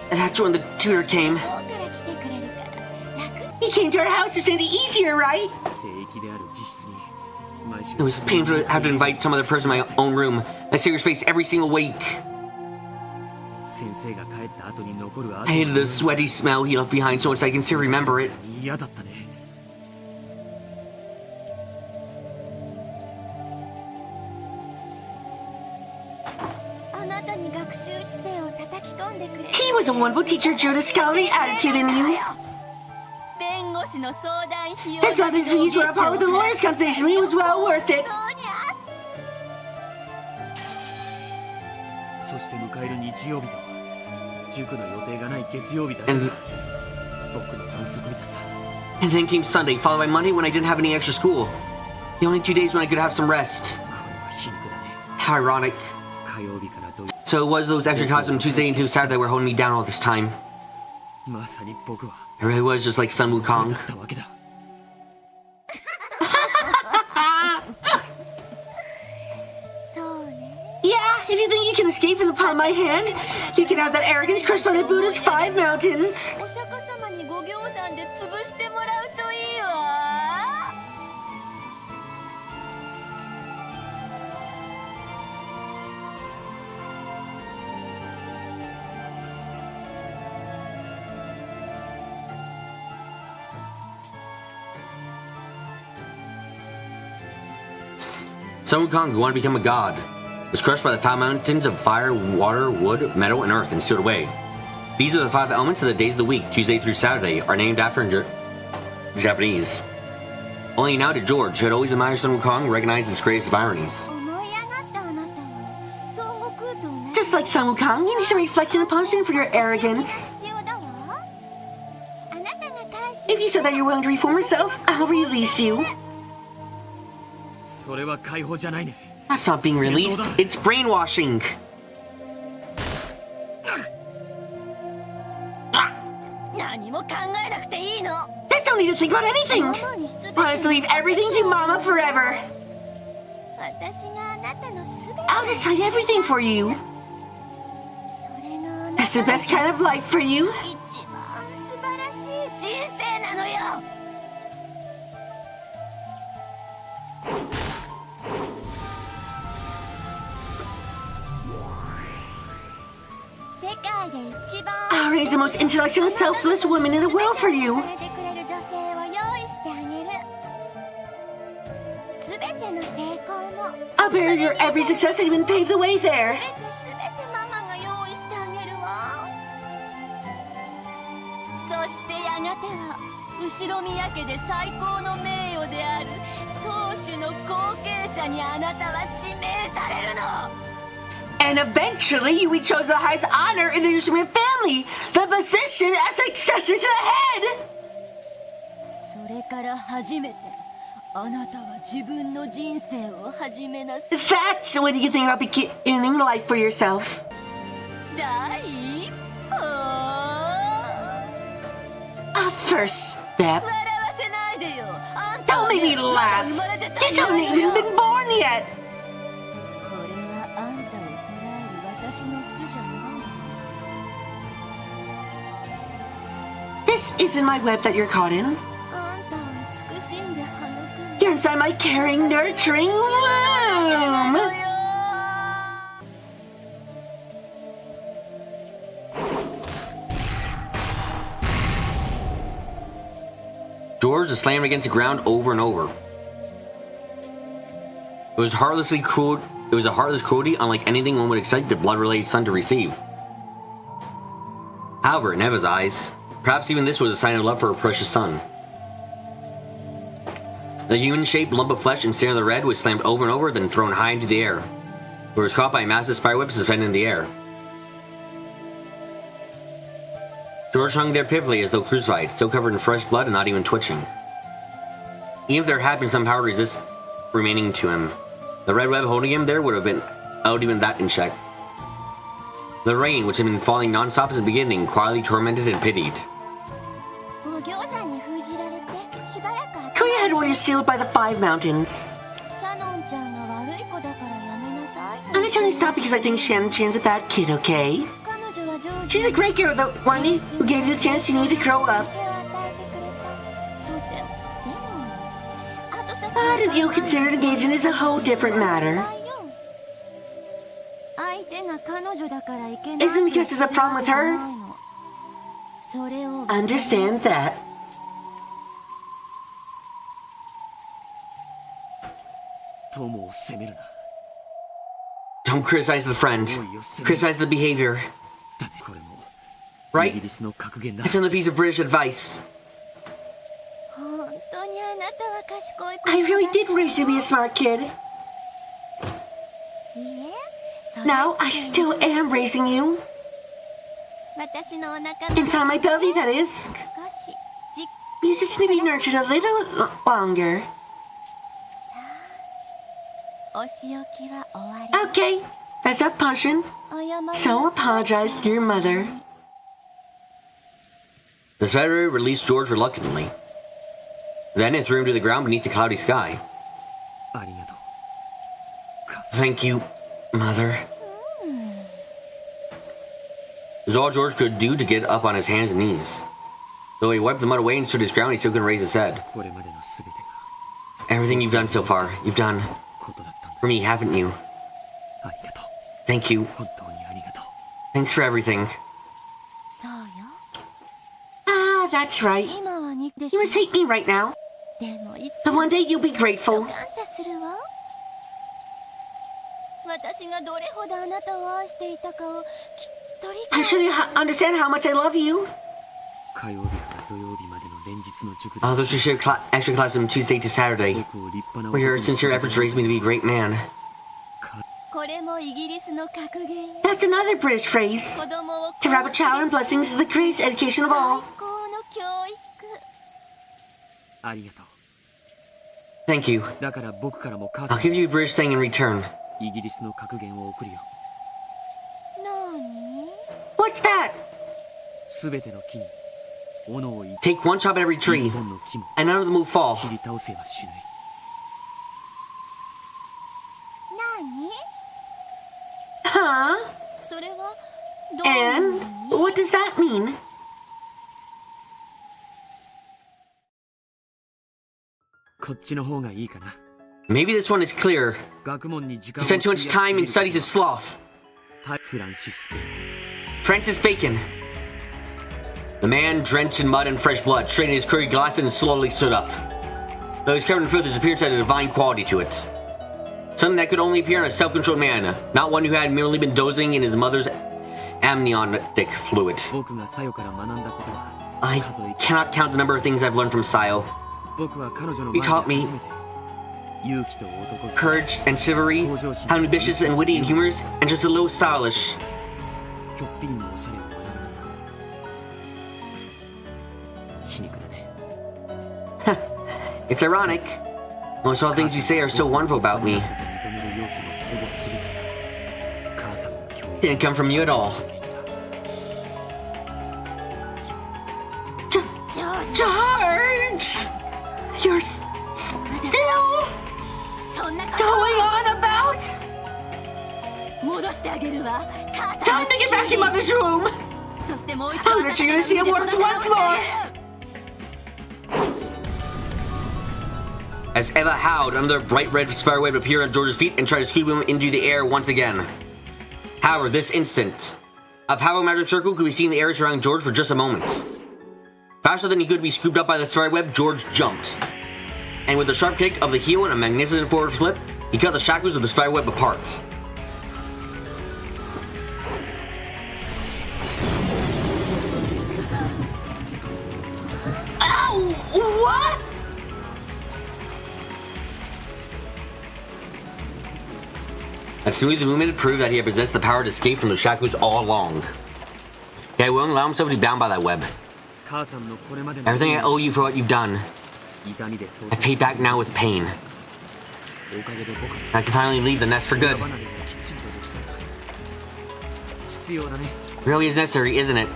たね。 That's when the tutor came. 向こうから来てくれるから楽 He came to our house to make it easier, right? 聖域である自室に毎週 It was painful to have to invite some other person to my own room. I see your face every single week. 先生が帰った後に残る I 汗 hated the sweaty smell he left behind so much I can still remember it. 嫌だったね。 あなたに学習姿勢を叩き込んでくれ He was a wonderful teacher, drew the scholarly attitude in you. 弁護士の相談費用 His audience fees were on par with the lawyer's consultation. He was well worth it. そうにゃそして迎える日曜日と塾の予定がない月曜日だった。 And 僕の反則日だった。 and then came Sunday, followed by Monday when I didn't have any extra school. The only 2 days when I could have some rest. これは皮肉だね。 How ironic. 火曜日から土曜 So it was those extra classes from Tuesday until Saturday that were holding me down all this time. まさに僕は I really was just like Sun だ Wukong. ったわけだ。そうね Yeah, if you think you can escape from the palm of my hand, you can have that arrogance crushed by the Buddha's 5 mountains. お釈迦様にご行山で潰してもらうといいわ Sun Wukong, who wanted to become a god, was crushed by the 5 mountains of fire, water, wood, metal, and earth and sealed away. These are the 5 elements of the days of the week, Tuesday through Saturday, are named after in Japanese. Only now did George, who had always admired Sun Wukong, recognize his greatest of ironies. 思い上がったあなたは孫悟空と同じ Just like Sun Wukong, you need some reflection and punishment for your arrogance. 必要だわあなたが大 If you show that you're willing to reform yourself, I'll release you. それは解放じゃないね。 That's not being released, it's brainwashing. 何も考えなくていいの There's no need to think about anything. ママにすべて Want us to leave everything to Mama forever. I'll decide everything for you. That's the best kind of life for you. I'll raise the most intellectual and selfless woman in the world for you. I'll bear your every success and even pave the way there. And eventually you will be chosen the highest honor in the Umineko family, the position as successor to the head. That's when you think about beginning life for yourself. A first step. Don't make me laugh. You haven't even been born yet. This isn't my web that you're caught in. You're inside my caring, nurturing womb. George is slammed against the ground over and over. It was a heartless cruelty unlike anything one would expect a blood-related son to receive. However, in Eva's eyes, perhaps even this was a sign of love for her precious son. The human-shaped lump of flesh instead of the red was slammed over and over, then thrown high into the air, where it was caught by a massive spiderweb suspended in the air. George hung there pitifully as though crucified, still covered in fresh blood and not even twitching. Even if there had been some power to resist remaining to him, the red web holding him there would have been out even that in check. The rain, which had been falling non-stop at the beginning, quietly tormented and pitied. Go ahead when you're sealed by the 5 mountains. I'm not telling you to stop because I think Shannon's a bad kid, okay? She's a great girl, the one who gave you the chance you need to grow up. But an ill-considered engagement is a whole different matter. Isn't because there's a problem with her? Understand that. Don't criticize the friend. Criticize the behavior. Right? That's another piece of British advice. I really did raise you to be a smart kid. Now I still am raising you. Inside my belly, that is. You just need to be nurtured a little longer. Okay, that's enough punishment. So apologize to your mother. The spider released George reluctantly. Then it threw him to the ground beneath the cloudy sky. Thank you, Mother. It was all George could do to get up on his hands and knees. Though he wiped the mud away and stood his ground, he still couldn't raise his head. Everything you've done so far, you've done for me, haven't you? Thank you. Thanks for everything. Ah, that's right. You must hate me right now. But one day you'll be grateful. I'm sure you understand how much I love you. Although she shared extra class from Tuesday to Saturday, for your sincere efforts raised me to be a great man. That's another British phrase. To wrap a child in blessings is the greatest education of all. Thank you. I'll give you a British saying in return. What's that? Take one chop at every tree, and none of them will fall. that mean? Maybe this one is clearer. Spent too much time in studies as sloth. Francis Bacon. The man, drenched in mud and fresh blood, straightened his curly glasses and slowly stood up. Though he was covered in filth, his appearance had a divine quality to it. Something that could only appear in a self-controlled man, not one who had merely been dozing in his mother's amniotic fluid. I cannot count the number of things I've learned from Sayo. He taught me courage and chivalry, how ambitious and witty and humorous, and just a little stylish. It's ironic. Most all the things you say are so wonderful about me. Didn't come from you at all. George! You're still going on about? Time to get back in Mother's room! How much are you gonna see him work once more? As Eva howled, another bright red spiderweb appeared on George's feet and tried to scoop him into the air once again. However, this instant, a powerful magic circle could be seen in the air surrounding George for just a moment. Faster than he could be scooped up by the spiderweb, George jumped. And with a sharp kick of the heel and a magnificent forward flip, he cut the shackles of the spiderweb apart. Ow! What? A smooth movement proved that he had possessed the power to escape from the shackles all along. He won't allow himself to be bound by that web. Everything I owe you for what you've done, I've paid back now with pain. I can finally leave the nest for good. Really is necessary, isn't it?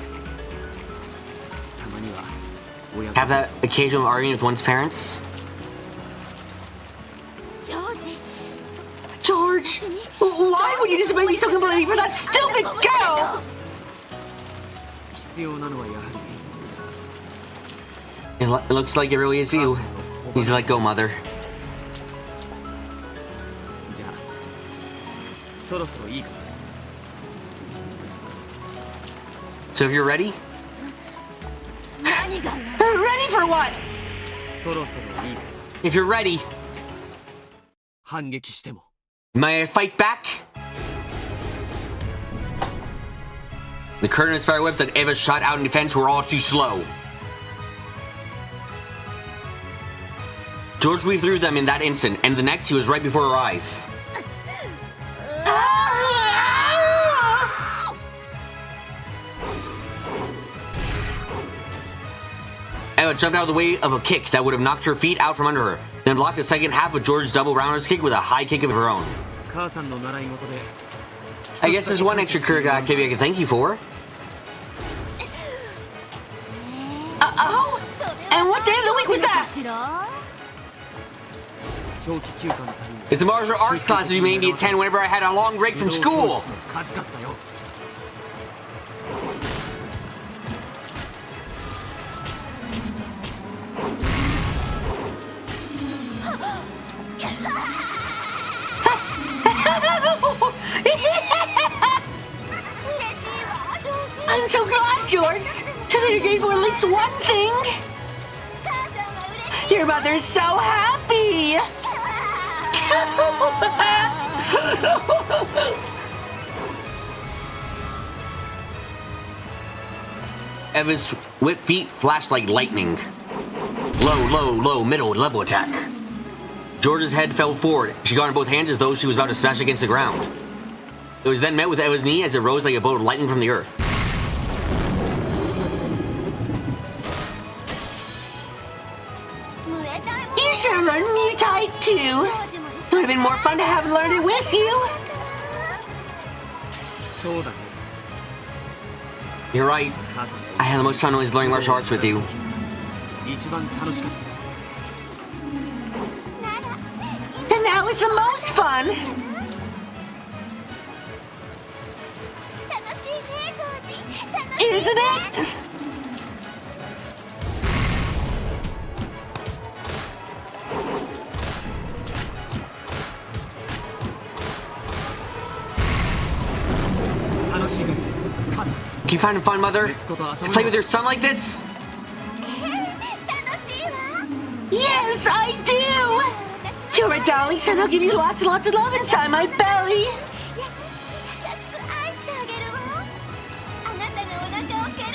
Have that occasional argument with one's parents? George, why would you disobey me so completely for that stupid girl? It looks like it really is you. Need to let go, Mother. So if you're ready? Ready for what? If you're ready, may I fight back? The curtain and spiderwebs that Eva shot out in defense were all too slow. George weaved through them in that instant, and the next he was right before her eyes. Eva jumped out of the way of a kick that would have knocked her feet out from under her, then blocked the second half of George's double roundhouse kick with a high kick of her own. I guess there's one extracurricular activity I can thank you for. Uh-oh? And what day of the week was that? It's the martial arts classes you made me attend whenever I had a long break from school. I'm so glad, George. That you're grateful for at least one thing. Your mother's so happy. Eva's whip feet flashed like lightning. Low, low, low, middle, level attack. George's head fell forward. She got on both hands as though she was about to smash against the ground. It was then met with Eva's knee as it rose like a bolt of lightning from the earth. You should have learned Muay Thai too. It would have been more fun to have learned it with you. You're right. I had the most fun always learning martial arts with you. And now is the most fun. It is isn't it? Can you find it fun, Mother? Play with your son like this? Yes, I do! You're a darling son. I'll give you lots and lots of love inside my belly.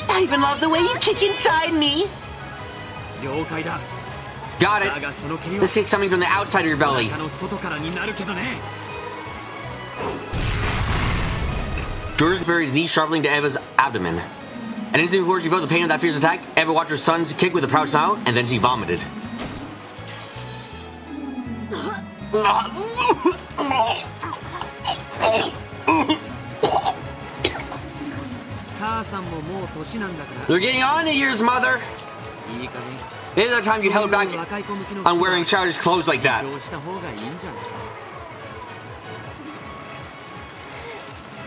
I even love the way you kick inside me. Got it. This kick's coming from the outside of your belly. George buried his knee sharply into Eva's abdomen. An instant before she felt the pain of that fierce attack, Eva watched her son's kick with a proud smile, and then she vomited. You're getting on in years, Mother. Maybe the time you held back on wearing childish clothes like that.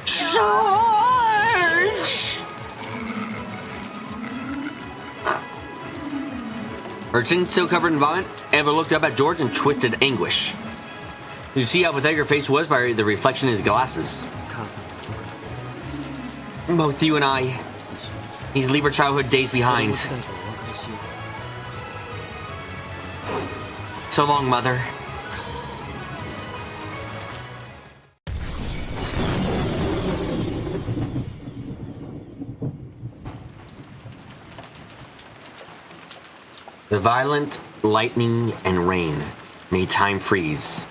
George! Her chin still covered in vomit, Eva looked up at George in twisted anguish. You see how pathetic her face was by the reflection in his glasses. Both you and I need to leave our childhood days behind. So long, Mother. The violent lightning and rain made time freeze.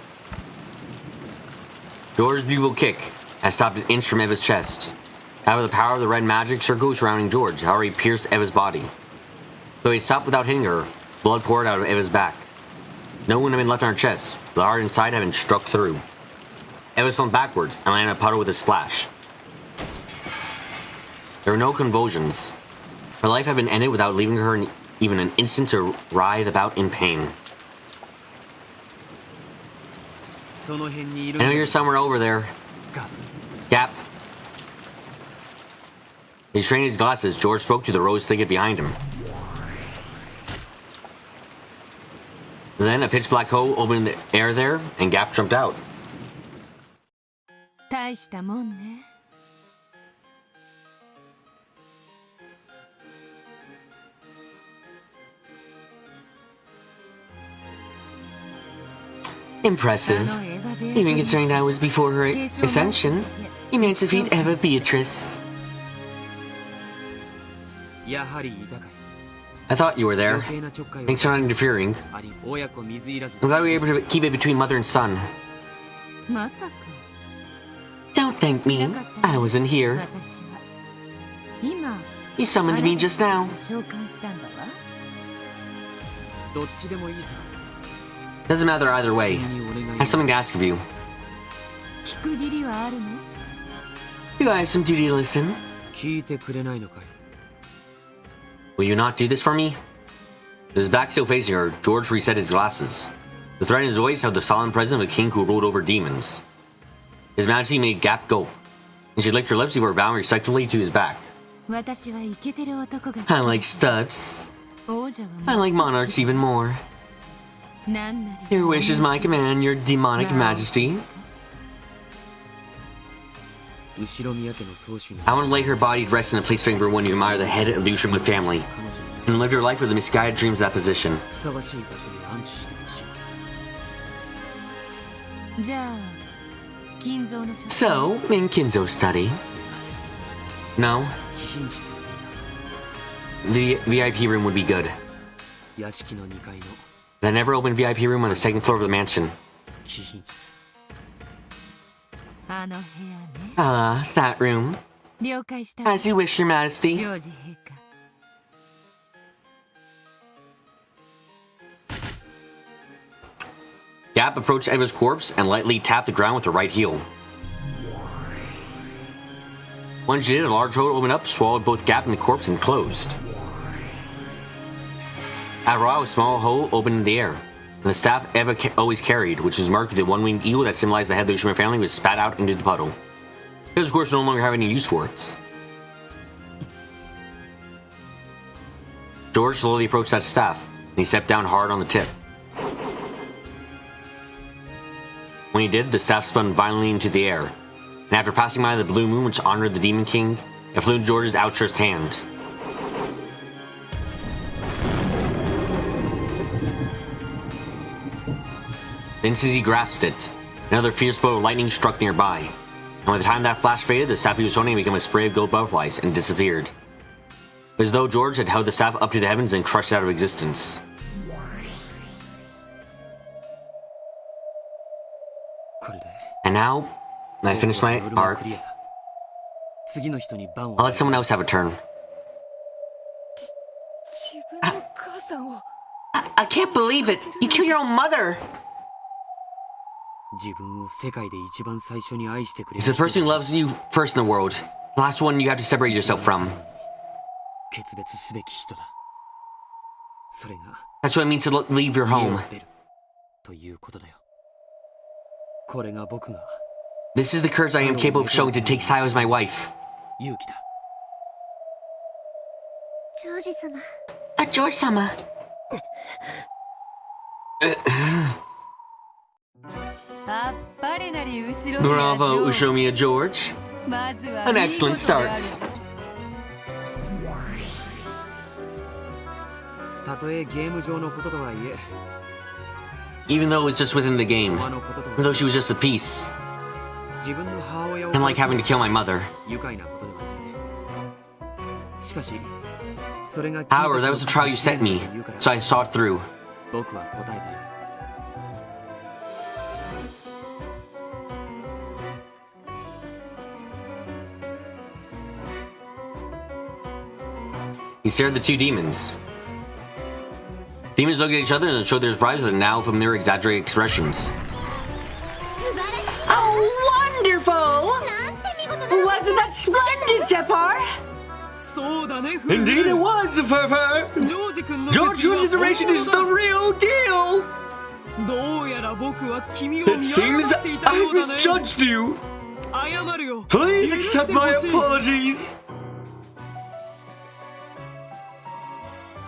George's beautiful kick had stopped an inch from Eva's chest. Out of the power of the red magic circle surrounding George, however, he pierced Eva's body. Though he stopped without hitting her, blood poured out of Eva's back. No wound had been left on her chest, the heart inside had been struck through. Eva slumped backwards and landed in a puddle with a splash. There were no convulsions. Her life had been ended without leaving her even an instant to writhe about in pain. I know you're somewhere over there. Gap. He strained his glasses. George spoke to the rose thicket behind him. Then a pitch black hole opened in the air there, and Gap jumped out. Impressive. Even considering that was before her ascension, he managed to defeat Eva Beatrice. I thought you were there. Thanks for not interfering. I'm glad we were able to keep it between mother and son. Don't thank me. I wasn't here. You summoned me just now. Doesn't matter either way. I have something to ask of you. Do I have some duty to listen? Will you not do this for me? With his back still facing her, George reset his glasses. The threat in his voice held the solemn presence of a king who ruled over demons. His Majesty made Gap gulp, and she licked her lips before bowing respectfully to his back. I like studs. I like monarchs even more. Your wish is my command, your demonic majesty. I want to lay her body to rest in a place fitting for one you admire the head of the Ushima family, and live your life with the misguided dreams of that position. So, in Kinzo's study? No? The VIP room would be good. The never opened VIP room on the second floor of the mansion. Ah, that room. As you wish, your majesty. Gap approached Eva's corpse and lightly tapped the ground with her right heel. When she did, a large hole opened up, swallowed both Gap and the corpse, and closed. After a while, a small hole opened in the air, and the staff Eva always carried, which was marked with the one-winged eagle that symbolized the head of the Ushima family, was spat out into the puddle. It was, of course, no longer have any use for it. George slowly approached that staff, and he stepped down hard on the tip. When he did, the staff spun violently into the air, and after passing by the blue moon which honored the Demon King, it flew into George's outstretched hand. The instant he grasped it, another fierce bolt of lightning struck nearby, and by the time that flash faded, the staff he was holding became a spray of gold butterflies and disappeared. It was as though George had held the staff up to the heavens and crushed it out of existence. And now, I finished my art. I'll let someone else have a turn. I can't believe it! You killed your own mother! He's the person who loves you first in the world. The last one you have to separate yourself from. That's what it means to leave your home. This is the courage I am capable of showing to take Sayo as my wife. George-sama. Bravo, Ushomiya George. An excellent start. Even though it was just within the game, even though she was just a piece, and like having to kill my mother. However, that was the trial you set me, so I saw it through. He stared at the two demons. Demons looked at each other and showed their surprise with now familiar exaggerated expressions. Oh, wonderful! Wasn't that splendid, Teppar? Indeed it was, Furfur! George Kun's iteration is the real deal! It seems I misjudged you! Please accept my apologies!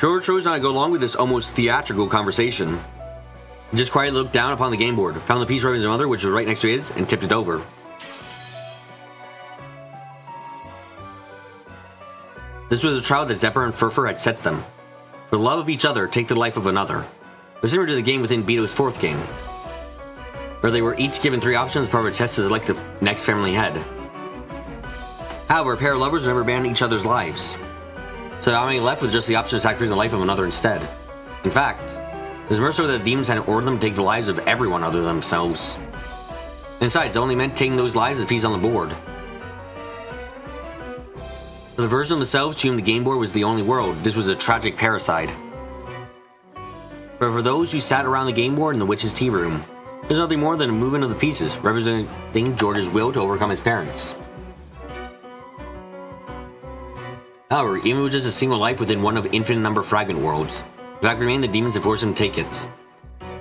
George chose not to go along with this almost theatrical conversation. He just quietly looked down upon the game board, found the piece of his mother, which was right next to his, and tipped it over. This was a trial that Zephyr and Furfur had set them. For the love of each other, take the life of another. It was similar to the game within Bito's fourth game, where they were each given 3 options as part of a test to select the next family head. However, a pair of lovers would never abandon each other's lives, so now I'm left with just the option of sacrificing the life of another instead. In fact, it was more so that the demons had ordered them to take the lives of everyone other than themselves. And besides, it only meant taking those lives as a piece on the board. For the version of themselves to whom the game board was the only world, this was a tragic parricide. But for those who sat around the game board in the witch's tea room, there's nothing more than a movement of the pieces, representing George's will to overcome his parents. However, even with just a single life within one of infinite number of fragment worlds, the fact remained the demons had forced him to take it.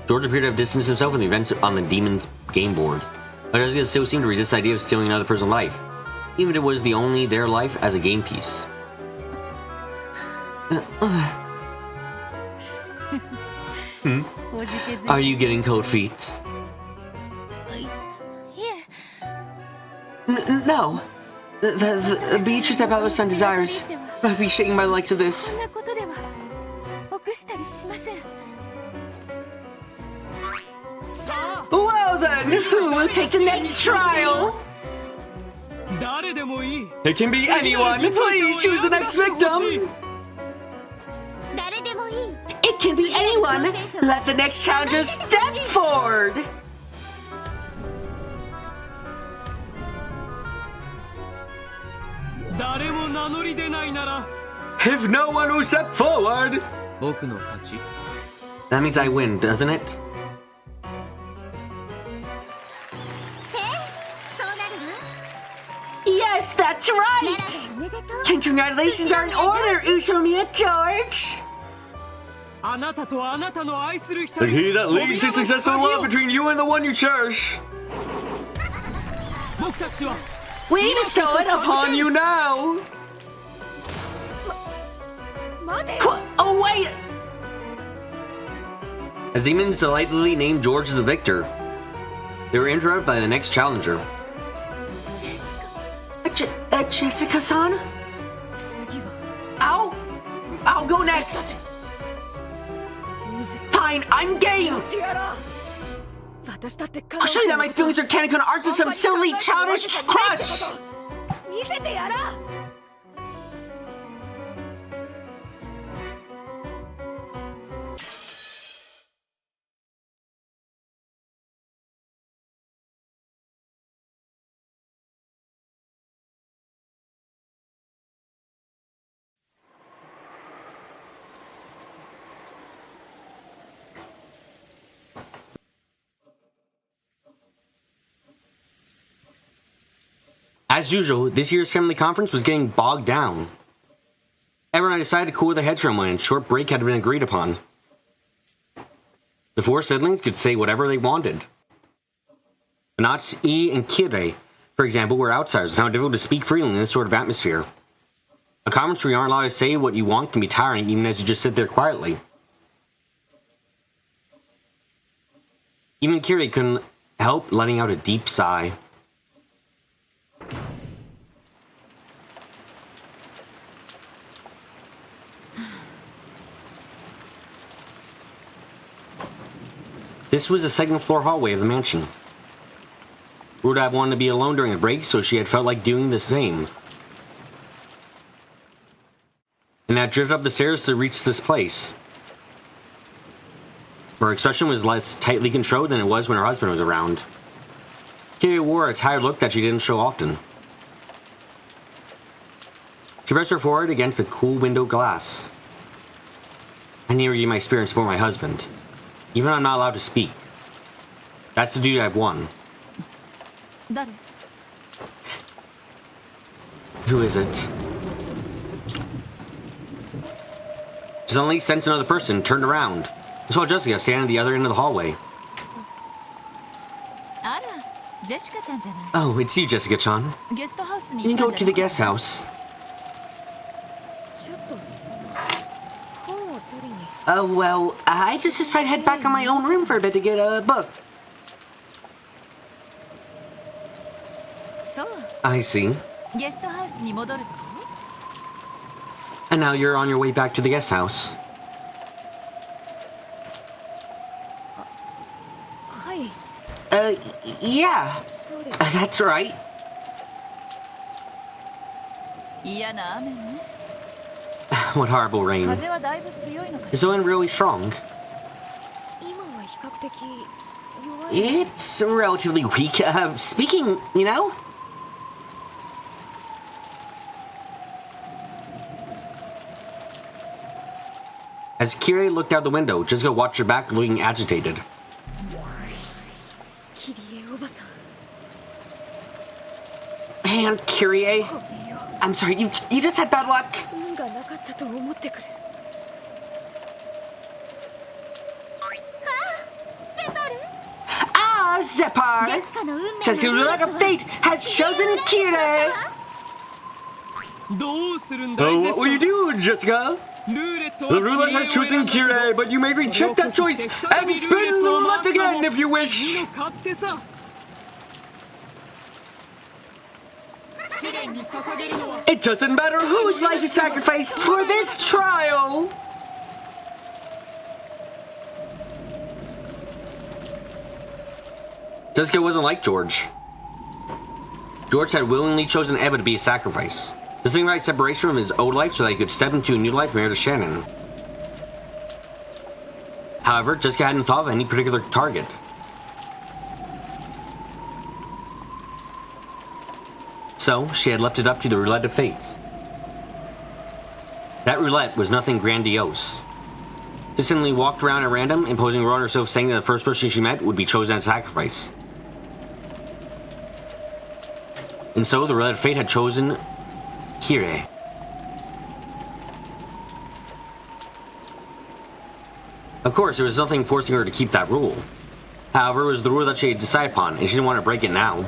George appeared to have distanced himself from the events on the demon's game board, but he still seemed to resist the idea of stealing another person's life, even if it was the only their life as a game piece. Are you getting cold feet? No. The Beatrice that Battler's son desires might be shaken by the likes of this. Well then, who will take the next trial? It can be anyone! Please choose the next victim! It can be anyone! Let the next challenger step forward! If no one will step forward! That means I win, doesn't it? Yes, that's right! Congratulations are in order, Ushomiya George! And he that leads to successful love between you and the one you cherish. We bestow it upon On you now! Oh, Wait! As demons delightedly named George as the victor, they were interrupted by the next challenger. Jessica-san? I'll go next! Fine, I'm game! I'll show you that my feelings are Kanekun aren't just some silly, childish crush! As usual, this year's family conference was getting bogged down. Everyone decided to cool their heads for a moment, and a short break had been agreed upon. The four siblings could say whatever they wanted. Natsu and Kirei, for example, were outsiders and found it difficult to speak freely in this sort of atmosphere. A conference where you aren't allowed to say what you want can be tiring even as you just sit there quietly. Even Kirei couldn't help letting out a deep sigh. This was the second floor hallway of the mansion. Would have wanted to be alone during the break, so she had felt like doing the same. And had drifted up the stairs to reach this place. Her expression was less tightly controlled than it was when her husband was around. Kirei wore a tired look that she didn't show often. She pressed her forehead against the cool window glass. I need to regain my spirit and support my husband. Even when I'm not allowed to speak. That's the duty I've won. Who is it? She suddenly sensed another person, turned around. I saw Jessica standing at the other end of the hallway. Oh, it's you, Jessica-chan. You can go to the guest house. Oh, well, I just decided to head back on my own room for a bit to get a book. I see. And now you're on your way back to the guest house. Yeah. That's right. What horrible rain. Is the wind really strong? It's relatively weak. Speaking, you know? As Kirei looked out the window, Jessica watched her back, looking agitated. And Kirei, I'm sorry, you just had bad luck. Ah, Zepar! Jessica's roulette of fate has chosen Kirei! Oh, what will you do, Jessica? The roulette has chosen Kirei, but you may reject that choice and spin the roulette again if you wish! It doesn't matter whose life is sacrificed for this trial! Jessica wasn't like George. George had willingly chosen Eva to be a sacrifice. To signify separation from his old life so that he could step into a new life married to Shannon. However, Jessica hadn't thought of any particular target. So, she had left it up to the roulette of fate. That roulette was nothing grandiose. She simply walked around at random, imposing a role on herself, saying that the first person she met would be chosen as a sacrifice. And so, the roulette of fate had chosen Kirei. Of course, there was nothing forcing her to keep that rule. However, it was the rule that she had decided upon, and she didn't want to break it now.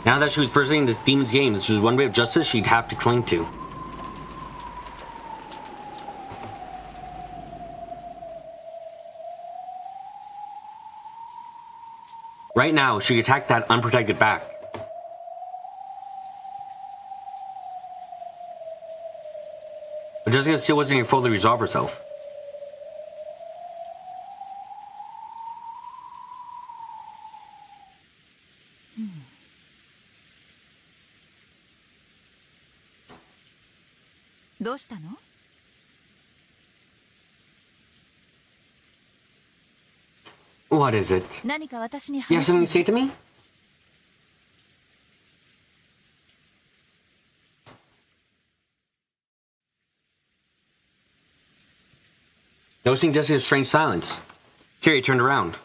Now that she was pursuing this demon's game, this was one way of justice she'd have to cling to. Right now, she attacked that unprotected back. But Jessica still wasn't even fully resolve herself. What is it? You have something to say to me? Noticing Jessica's strange silence, Kiri turned around.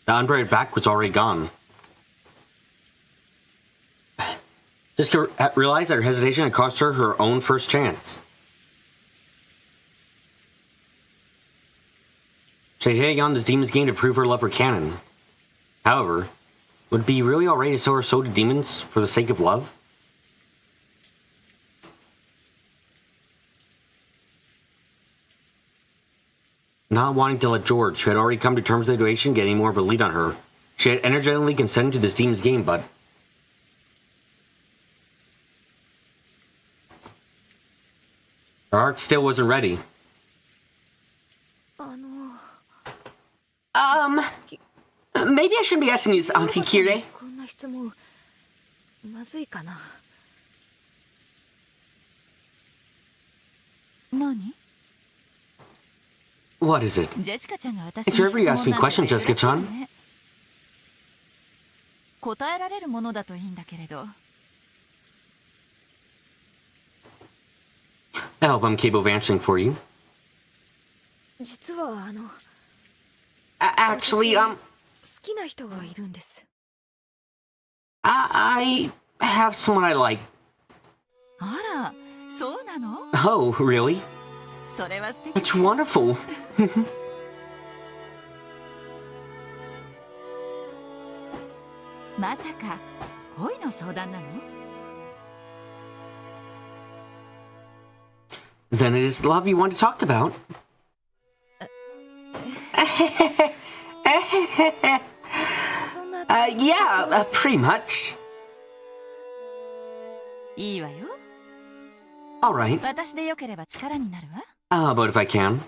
The unbraided back was already gone. Jessica realized that her hesitation had cost her her own first chance. She had taken on this demon's game to prove her love for Canon. However, would it be really alright to sell her soul to demons for the sake of love? Not wanting to let George, who had already come to terms with the situation, get any more of a lead on her, she had energetically consented to this demon's game, but her heart still wasn't ready. Maybe I shouldn't be asking this, Auntie Kire. What is it? It's rare for you to ask me questions, Jessica-chan. I hope I'm capable of answering for you. Actually, I have someone I like. Oh, really? That's wonderful. Then it is love you want to talk about. Yeah, pretty much. Alright. How about if I can?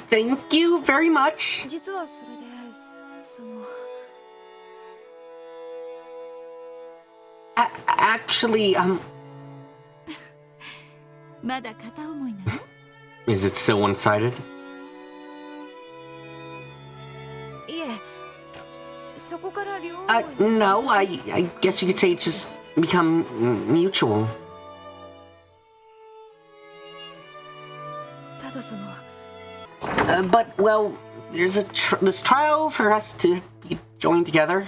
Thank you very much. Actually, is it still one-sided? No, I guess you could say it's just become mutual. But, well, there's this trial for us to be joined together.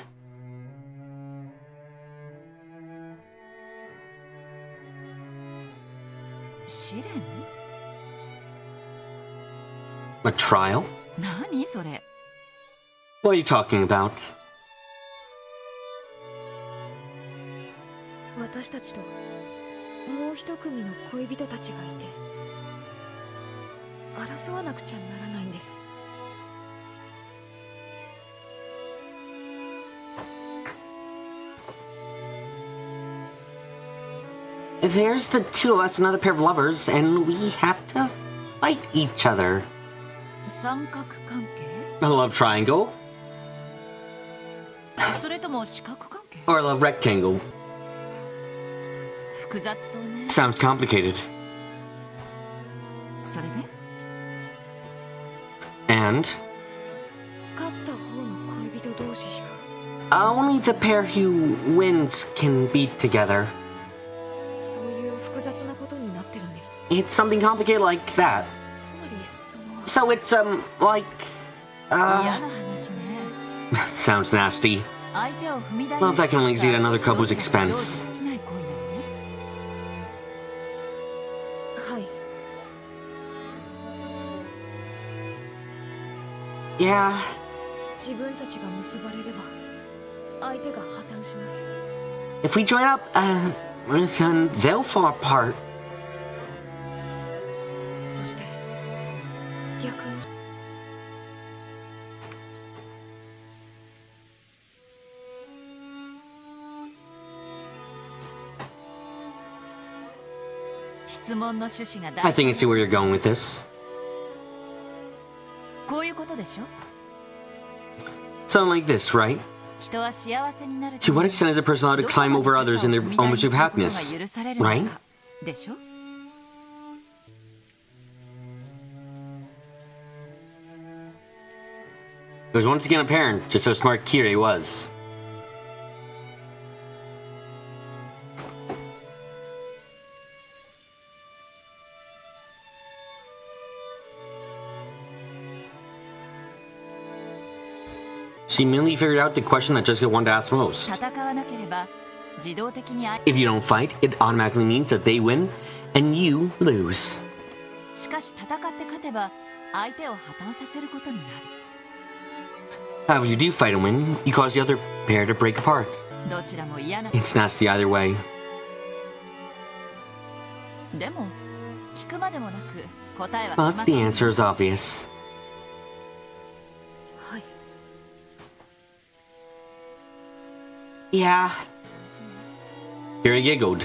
A trial? What are you talking about? There's the two of us, another pair of lovers, and we have to fight each other. A love triangle? Or a love rectangle? Sounds complicated. And? Only the pair who wins can be together. It's something complicated like that. So it's, like... Sounds nasty. Love that can only exceed another couple's expense. Yeah. If we join up, then they'll fall apart. 質問の趣旨が I 大 think I see where you're going with this. こういうことでしょ Something like this, right? 人は幸せになる To what extent is a person allowed to climb over others in their own pursuit of happiness? 許されるのか Right? でしょ It was once again apparent just how smart Kirei was. She immediately figured out the question that Jessica wanted to ask most. 戦わなければ自動的に If you don't fight, it automatically means that they win and you lose. しかし戦って勝てば相手を破綻させることになる However, you do fight and win, you cause the other pair to break apart. どちらも嫌な It's nasty either way. でも聞くまでもなく答えは But the answer is obvious. はい Yeah. Kirei giggled.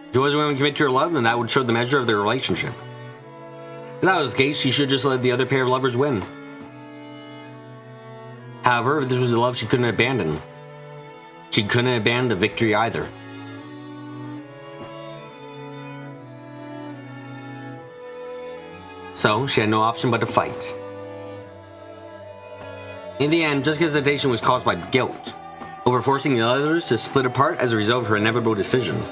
If she wasn't willing to commit to her love, then that would show the measure of their relationship. If that was the case, she should just let the other pair of lovers win. However, if this was a love she couldn't abandon, she couldn't abandon the victory either. So, she had no option but to fight. In the end, Jessica's hesitation was caused by guilt, over forcing the others to split apart as a result of her inevitable decision. や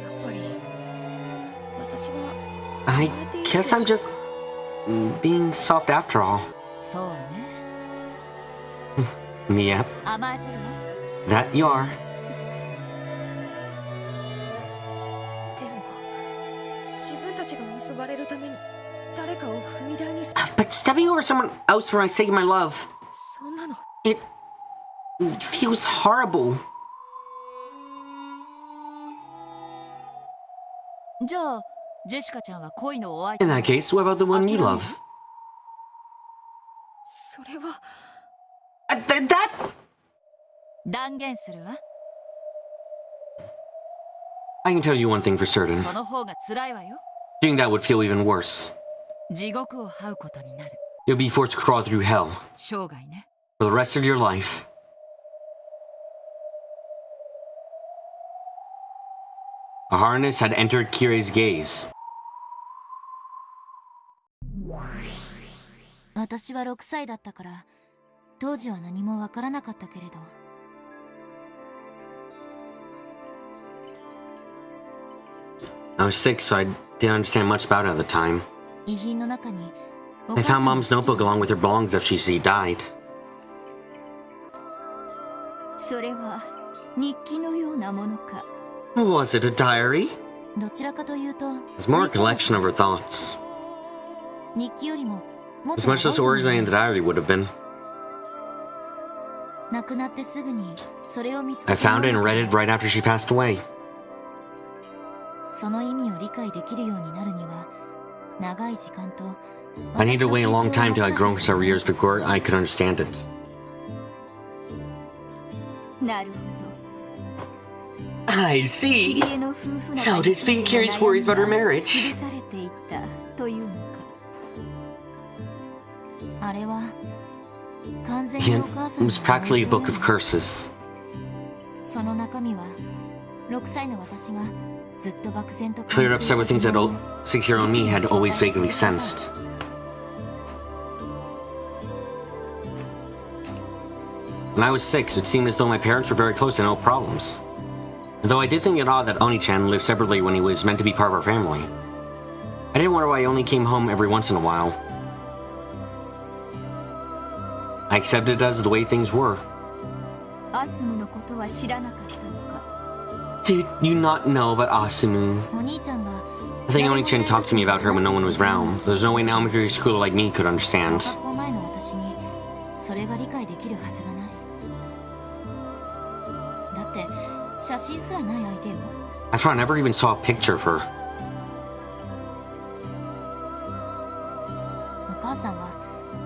っぱり私は I guess I'm just being soft after all. そうね Yep, 甘えてるわ that you are. でも自分たちが結ばれるために誰かを踏み台にす But stepping over someone else for my sake of my love, そんなの it feels horrible. じゃあジェシカちゃんは恋のお相手 In that case, what about the one you love? それは That 断言するわ I can tell you one thing for certain. その方が辛いわよ Doing that would feel even worse. 地獄を這うことになる You'll be forced to crawl through hell 生涯ね for the rest of your life. A harness had entered Kirei's gaze. 私は6歳だったから当時は何もわからなかったけれど I was 6, so I didn't understand much about it at the time. 遺品の中に I found Mom's notebook along with her belongings after she died. それは日記のようなものか Was it a diary? どちらかというと It was more a collection of her thoughts. 日記よりももっ As と much as organizing the diary would have been. 亡くなってすぐにそれを見つ I けて found it and read it right after she passed away. その意味を理解できるようになるには長い時間と I needed to wait a long time till I'd grown for several years before I could understand it. なるほ I ど see. キリエの夫婦の So to speak, Kirei's worries about her marriage. 記されていたというのかあれは完全に It お母さん was practically a book of curses. その中身は6歳の私がずっと漠然と Cleared up several things that 6-year-old me had always vaguely sensed. When I was 6, it seemed as though my parents were very close and no problems. Though I did think it odd that Oni-chan lived separately when he was meant to be part of our family. I didn't wonder why he only came home every once in a while. I accepted it as the way things were. アスムのことは知らなかったのか Did you not know about Asumu? お兄ちゃんが I think Oni-chan talked to me about her when no one was around. There's no way an elementary schooler like me could 小 understand. 学校前の私にそれが理解できるはずがないだって写真すらない相手よ I thought I never even saw a picture of her. お母さんは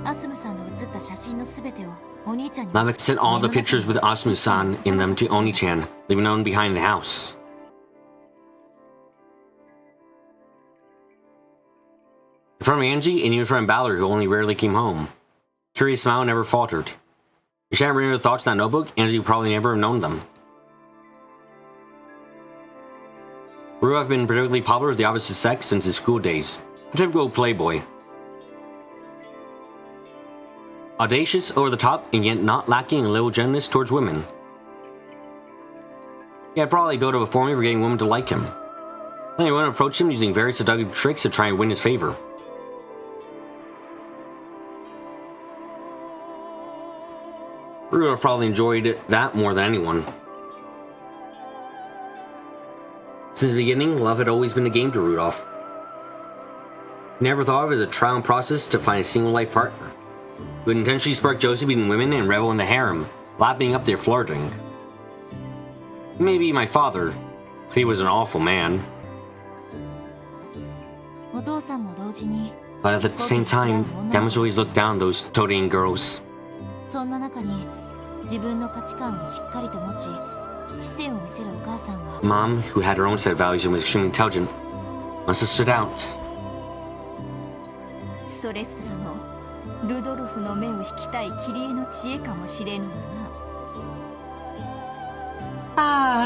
アスムさんの写った写真 Mavik sent all the pictures with Asumu-san in them to Oni-chan, leaving none behind the house. In front of Angie, and even in front of Battler, who only rarely came home, Kiri's smile never faltered. If she hadn't written her thoughts in that notebook, Angie would probably never have known them. Rudolph had been particularly popular with the opposite sex since his school days, a typical playboy. Audacious, over the top, and yet not lacking a little gentleness towards women. He had probably built up a formula for getting women to like him. Then women approached him using various seductive tricks to try and win his favor. Rudolph probably enjoyed that more than anyone. Since the beginning, love had always been a game to Rudolph. He never thought of it as a trial and process to find a single life partner. He would intentionally spark jealousy between women and revel in the harem, lapping up their flirting. He may be my father, but he was an awful man. But at the same time, Dad must always look down on those toadying girls. Mom, who had her own set of values and was extremely intelligent, must have stood out.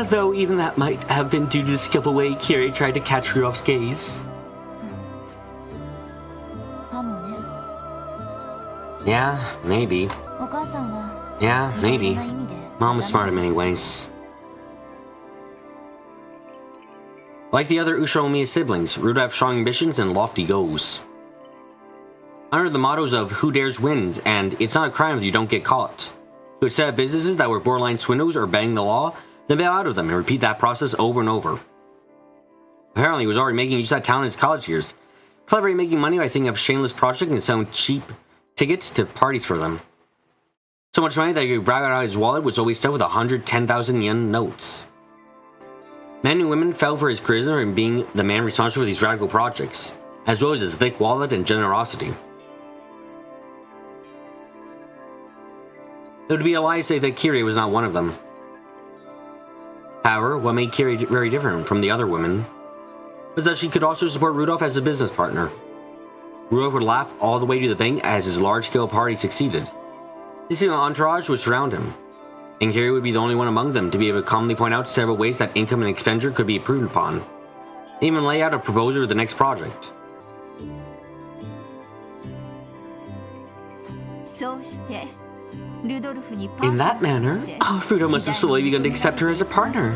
Though even that might have been due to the skillful way Kirie tried to catch Rudolph's gaze. Yeah, maybe. Yeah, maybe. Mom was smart in many ways. Like the other Ushinomiya siblings, Rudolph had strong ambitions and lofty goals. Under the mottos of "Who dares wins" and "It's not a crime if you don't get caught," he would set up businesses that were borderline swindles or bending the law, then bail out of them and repeat that process over and over. Apparently, he was already making use of that talent in his college years, cleverly making money by thinking up shameless projects and selling cheap tickets to parties for them. So much money that he could brag out of his wallet was always stuffed with 110,000 yen notes. Men and women fell for his charisma and being the man responsible for these radical projects, as well as his thick wallet and generosity. It would be a lie to say that Kirie was not one of them. However, what made Kirie very different from the other women was that she could also support Rudolph as a business partner. Rudolph would laugh all the way to the bank as his large-scale party succeeded. His entourage would surround him, and Kirie would be the only one among them to be able to calmly point out several ways that income and expenditure could be improved upon, and even lay out a proposal for the next project. In that manner, Rudolph must have slowly begun to accept her as a partner.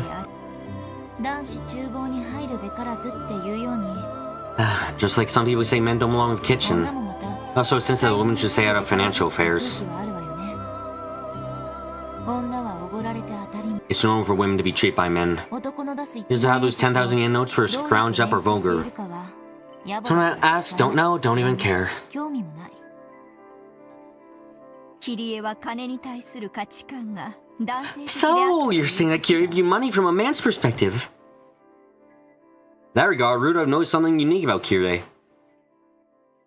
Just like some people say men don't belong in the kitchen. Also, since the woman should stay out of financial affairs. It's normal for women to be treated by men. Just how those 10,000 yen notes were scrounged up or vulgar. So when I ask, don't know, don't even care. So, you're saying that Kirie viewed money from a man's perspective? In that regard, Rudolph noticed something unique about Kirie.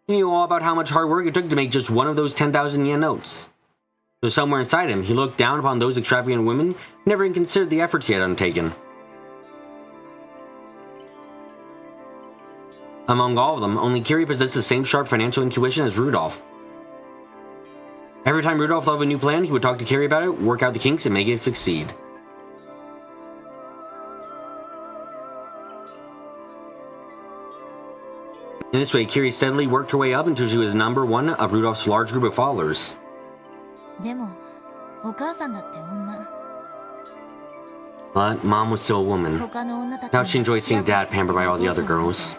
He knew all about how much hard work it took to make just one of those 10,000 yen notes. So somewhere inside him, he looked down upon those extravagant women who never even considered the efforts he had undertaken. Among all of them, only Kirie possessed the same sharp financial intuition as Rudolph. Every time Rudolph thought of a new plan, he would talk to Kirie about it, work out the kinks, and make it succeed. In this way, Kirie steadily worked her way up until she was number one of Rudolph's large group of followers. But Mom was still a woman. Now she enjoyed seeing Dad pampered by all the other girls.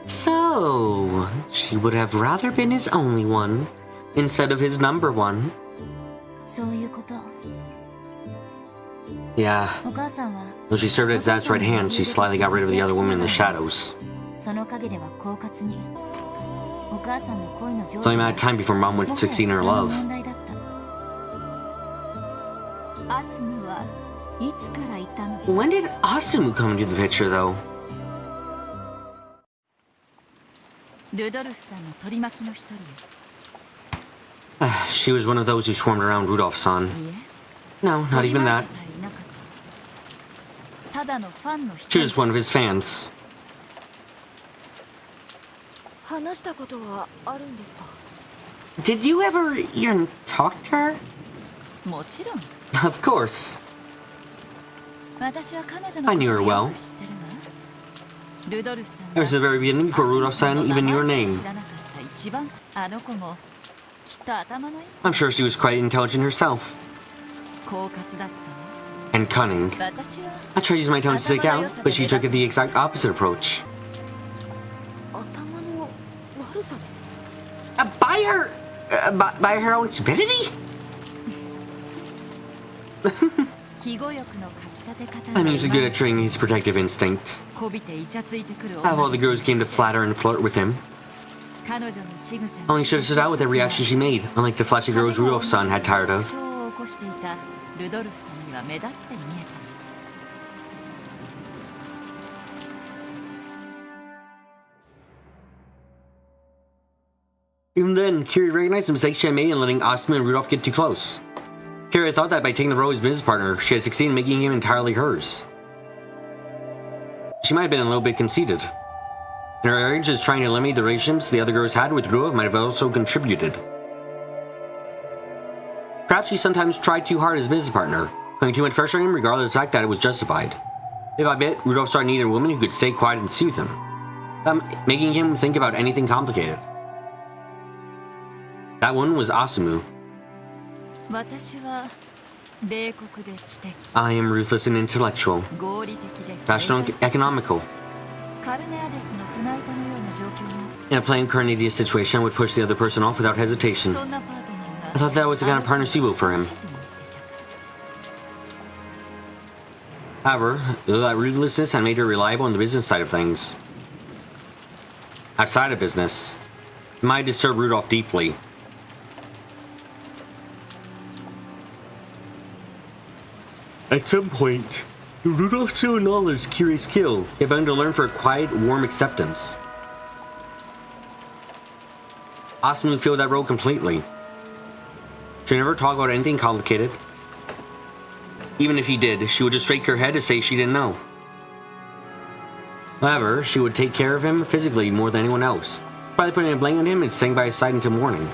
So, she would have rather been his only one, instead of his number one. Yeah. Though she served as Dad's right hand, she slyly got rid of the other woman in the shadows. It's only a matter of time before Mom would succeed in her love. アスムはいつからいたの？ When did Asumu come into the picture, though? ルドルフさんの取り巻きの一人よ。 She was one of those who swarmed around Rudolph-san. いえ No, not even that. 取り巻いてさえいなかった。ただのファンの一 She 人。 was one of his fans. 話したことはあるんですか？ Did you ever even talk to her? もちろん。 Of course. 私は彼女の I knew her ことを well. よく知ってるわ。ルドルフさん Ever since the very beginning, before Rudolph-san even knew her name. 知らなかった一番あの子もきっと頭のいい I'm sure she was quite intelligent herself. 狡猾だったわ。 And cunning. 私は I tried using my tongue to stick out, but she took the exact opposite approach. 頭の悪さで？ By her... by her own stupidity? 非語欲のかきたて方 I'm usually good at training his protective instinct. こびてイチャついてくる Half all the girls came to flatter and flirt with him. 彼女の仕草 Only should have stood out with every action she made, unlike the flashy girls Rudolph-san had tired of. を起こしていたルドルフさんには目立って見えた。 Even then, Kiri recognized the mistake she had made in letting Asumu and Rudolph get too close. Kiri thought that by taking the role as business partner, she had succeeded in making him entirely hers. She might have been a little bit conceited. And her arrogance is trying to eliminate the relationships the other girls had with Rudolph might have also contributed. Perhaps she sometimes tried too hard as a business partner, putting too much pressure on him regardless of the fact that it was justified. Bit by bit, Rudolph started needing a woman who could stay quiet and soothe him, making him think about anything complicated. That one was Asumu. 私は冷酷で知的、 I am ruthless and intellectual, 合理的で rational and economical. カルネアデスの船糸のような状況に In a plain Carnadius situation, I would push the other person off without hesitation. そんなパートナーが I thought that was the kind of partner suitable for him. 欲しいと思っていた。 However, though that ruthlessness had made her reliable on the business side of things, outside of business, it might disturb Rudolph deeply. At some point, Rudolph still acknowledged Kiri's skill, yet began to learn for a quiet, warm acceptance. Asumu filled that role completely. She never talked about anything complicated. Even if he did, she would just shake her head to say she didn't know. However, she would take care of him physically more than anyone else, probably putting a blanket on him and staying by his side until morning.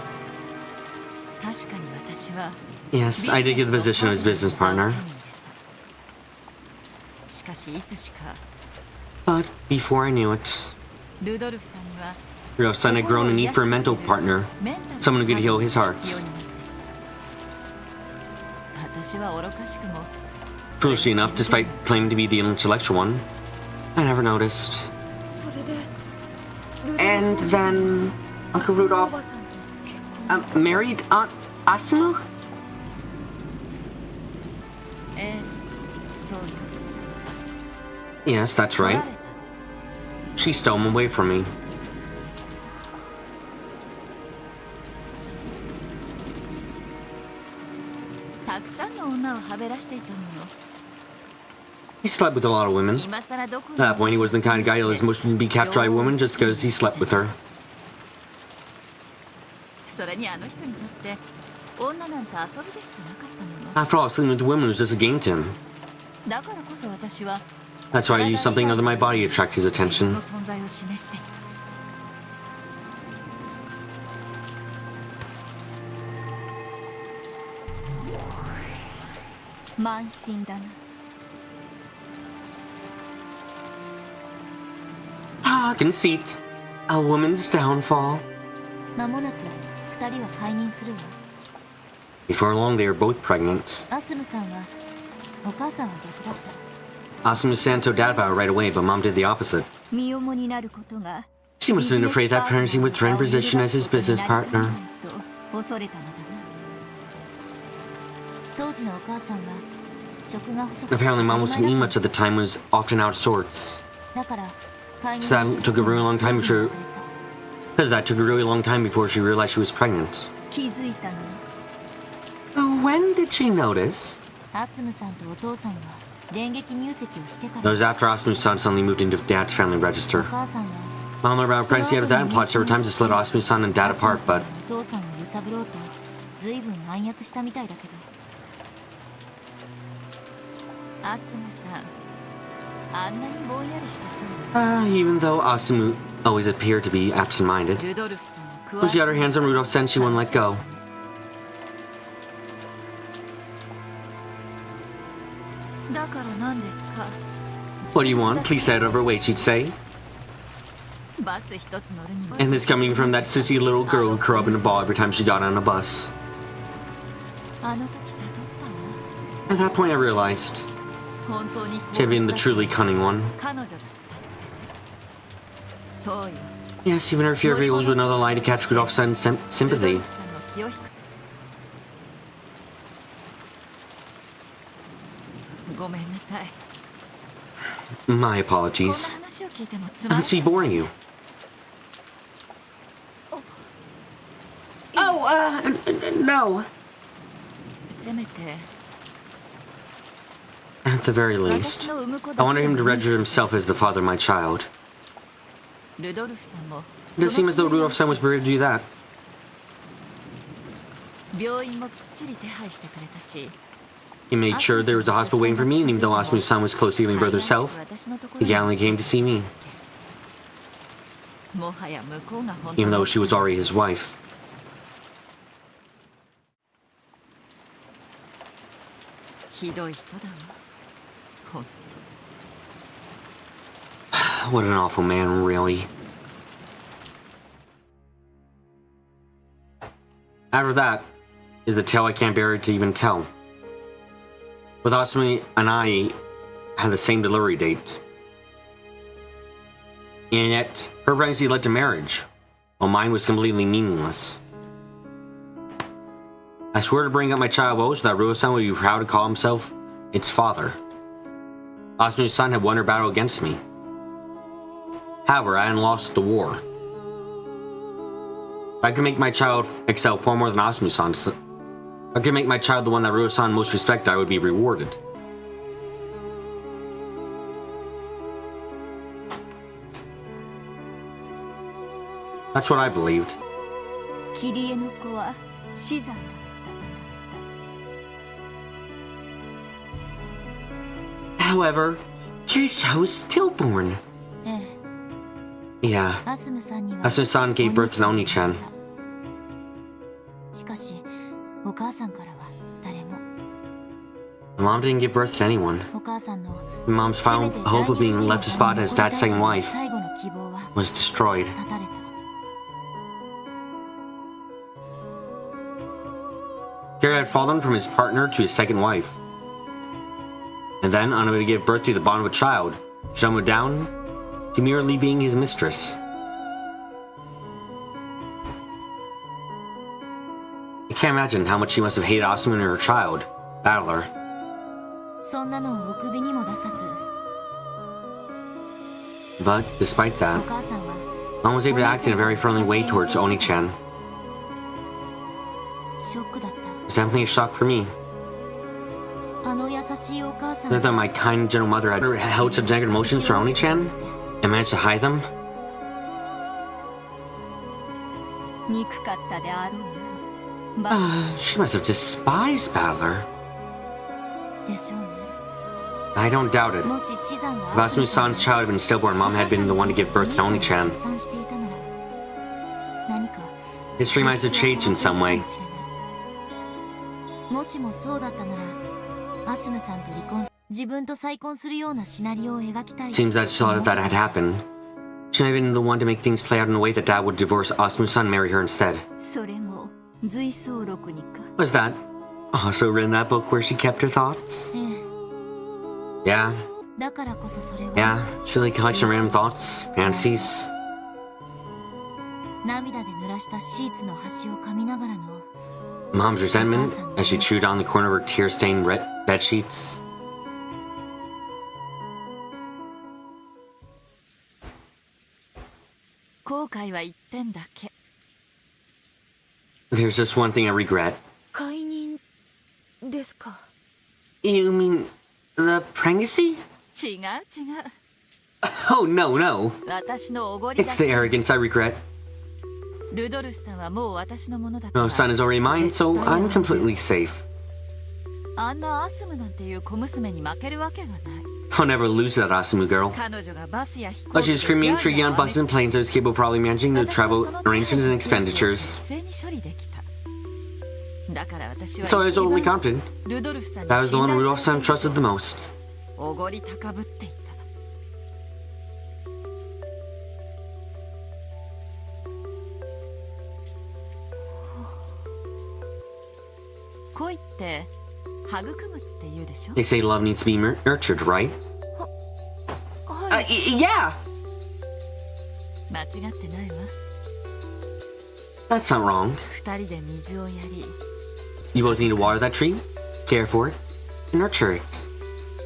確かに私は Yes, I did get the position of his business partner. しかしいつしか But before I knew it, ルドルフさんには Rudolph's son had grown a need for a mental partner, メンタルの someone who could heal his 必要 hearts. になって私は愚かしくも Foolishly enough, despite claiming to be the intellectual one, I never noticed. それで And then Uncle お Rudolph ばさんと結婚 married Aunt Asumu? ええそうよ Yes, that's 取 right. られた She stole him away from me. たくさんの女をはべらしていたもの He slept with a lot of women. 今さらどこ At that point, he wasn't the kind of guy to let his emotions be captured by a woman just because he slept with her. それにあの人にとって女なんて遊びでしかなかったもの After all, sleeping with women was just a game to him. だからこそ私は That's why I used something other than my body to attract his 自分 attention. の存在を示していた慢心だな。 Ah, conceit. A woman's downfall. 間もなく二人は解任するわ。 Before long, they were both pregnant. アスムさんはお母さんは逆だった。 Asumu sent to dad about it right away, but mom did the opposite. 身重になることが She must have been afraid that pregnancy would threaten her position as his business partner. と恐れたのだな。当時のお母さんは食が細く Apparently, mom wasn't eating much at the time and was often out of sorts. だから解任 So that took a really long time before, because that took a really long time before she realized she was pregnant. 気づいたの。 When did she notice? That was after Asumu-san suddenly moved into Dad's family register. Mom learned about pregnancy after that and plotted several times to split Asumu-san and Dad apart, but... even though Asumu always appeared to be absent-minded, when she got her hands on Rudolph-sen, she wouldn't let go. What do you want? Please say it over. Wait, she'd say. And this coming from that sissy little girl who curled up in a ball every time she got on a bus. At that point I realized she had been the truly cunning one. Yes, even her fear of eagles was another lie to catch Rudolph-sen's sympathy. My apologies. I must be boring you. No. At the very least, I wanted him to register himself as the father of my child. It does seem as though Rudolph-san was prepared to do that. He made sure there was a hospital waiting for me, and even though Asumu-san was close to giving birth herself, he gallantly came to see me. Even though she was already his wife. What an awful man, really. After that is the tale I can't bear to even tell. With Asumu and I had the same delivery date. And yet, her pregnancy led to marriage, while mine was completely meaningless. I swore to bring up my child well so that Ryo-san would be proud to call himself its father. Asumu's son had won her battle against me. However, I hadn't lost the war. If I could make my child excel far more than Asumu's-san, if I could make my child the one that Ryo-san most respected, I would be rewarded. That's what I believed. However, Kiri's child was stillborn. Yeah. Asumu-san gave birth to Oni-chan. Mom didn't give birth to anyone. Mom's final hope of being left to spot as Dad's second wife was destroyed. Kiri had fallen from his partner to his second wife. And then, unable to give birth to the bond of a child, she dumbed down to merely being his mistress. I can't imagine how much she must have hated Asumu and her child, Battler. But, despite that, Mom was able to act in a very friendly way towards Oni-chan. It was definitely a shock for me. Not that my kind, gentle mother had held such negative emotions for Oni-chan and managed to hide them. She must have despised Battler. I don't doubt it. If Asumu-san's child had been stillborn, Mom had been the one to give birth to Oni-chan. History might have changed in some way. Seems that she thought if that had happened, she might have been the one to make things play out in a way that Dad would divorce Asumu-san and marry her instead. Was that also written in that book where she kept her thoughts? Yeah. Yeah, she really collects some random thoughts, fantasies. Mom's resentment as she chewed on the corner of her tear-stained bed sheets. There's just one thing I regret. You mean the pregnancy? 違う違う Oh, no, no. 私のおごりだ It's the arrogance I regret. ルドルフさんはもう私のものだから No, son is already mine, so I'm completely safe. あんなアスムなんていう小娘に負けるわけがない I'll never lose to that Asumu girl. 彼女がバスや飛行 While 機 she's screaming, shrieking on buses and planes, I was capable of probably managing the travel arrangements and expenditures. 適正に処理できただから私は So I was only 一番 confident. ルドルフさんに That was the 信 one 頼 Rudolph's され son てい trusted the most. たおごり高ぶっていた恋って育むって言うでしょ They say love needs to be nurtured, right? Yeah! 間違ってないわ That's not wrong. 二人で水をやり You both need to water that tree, care for it, and nurture it.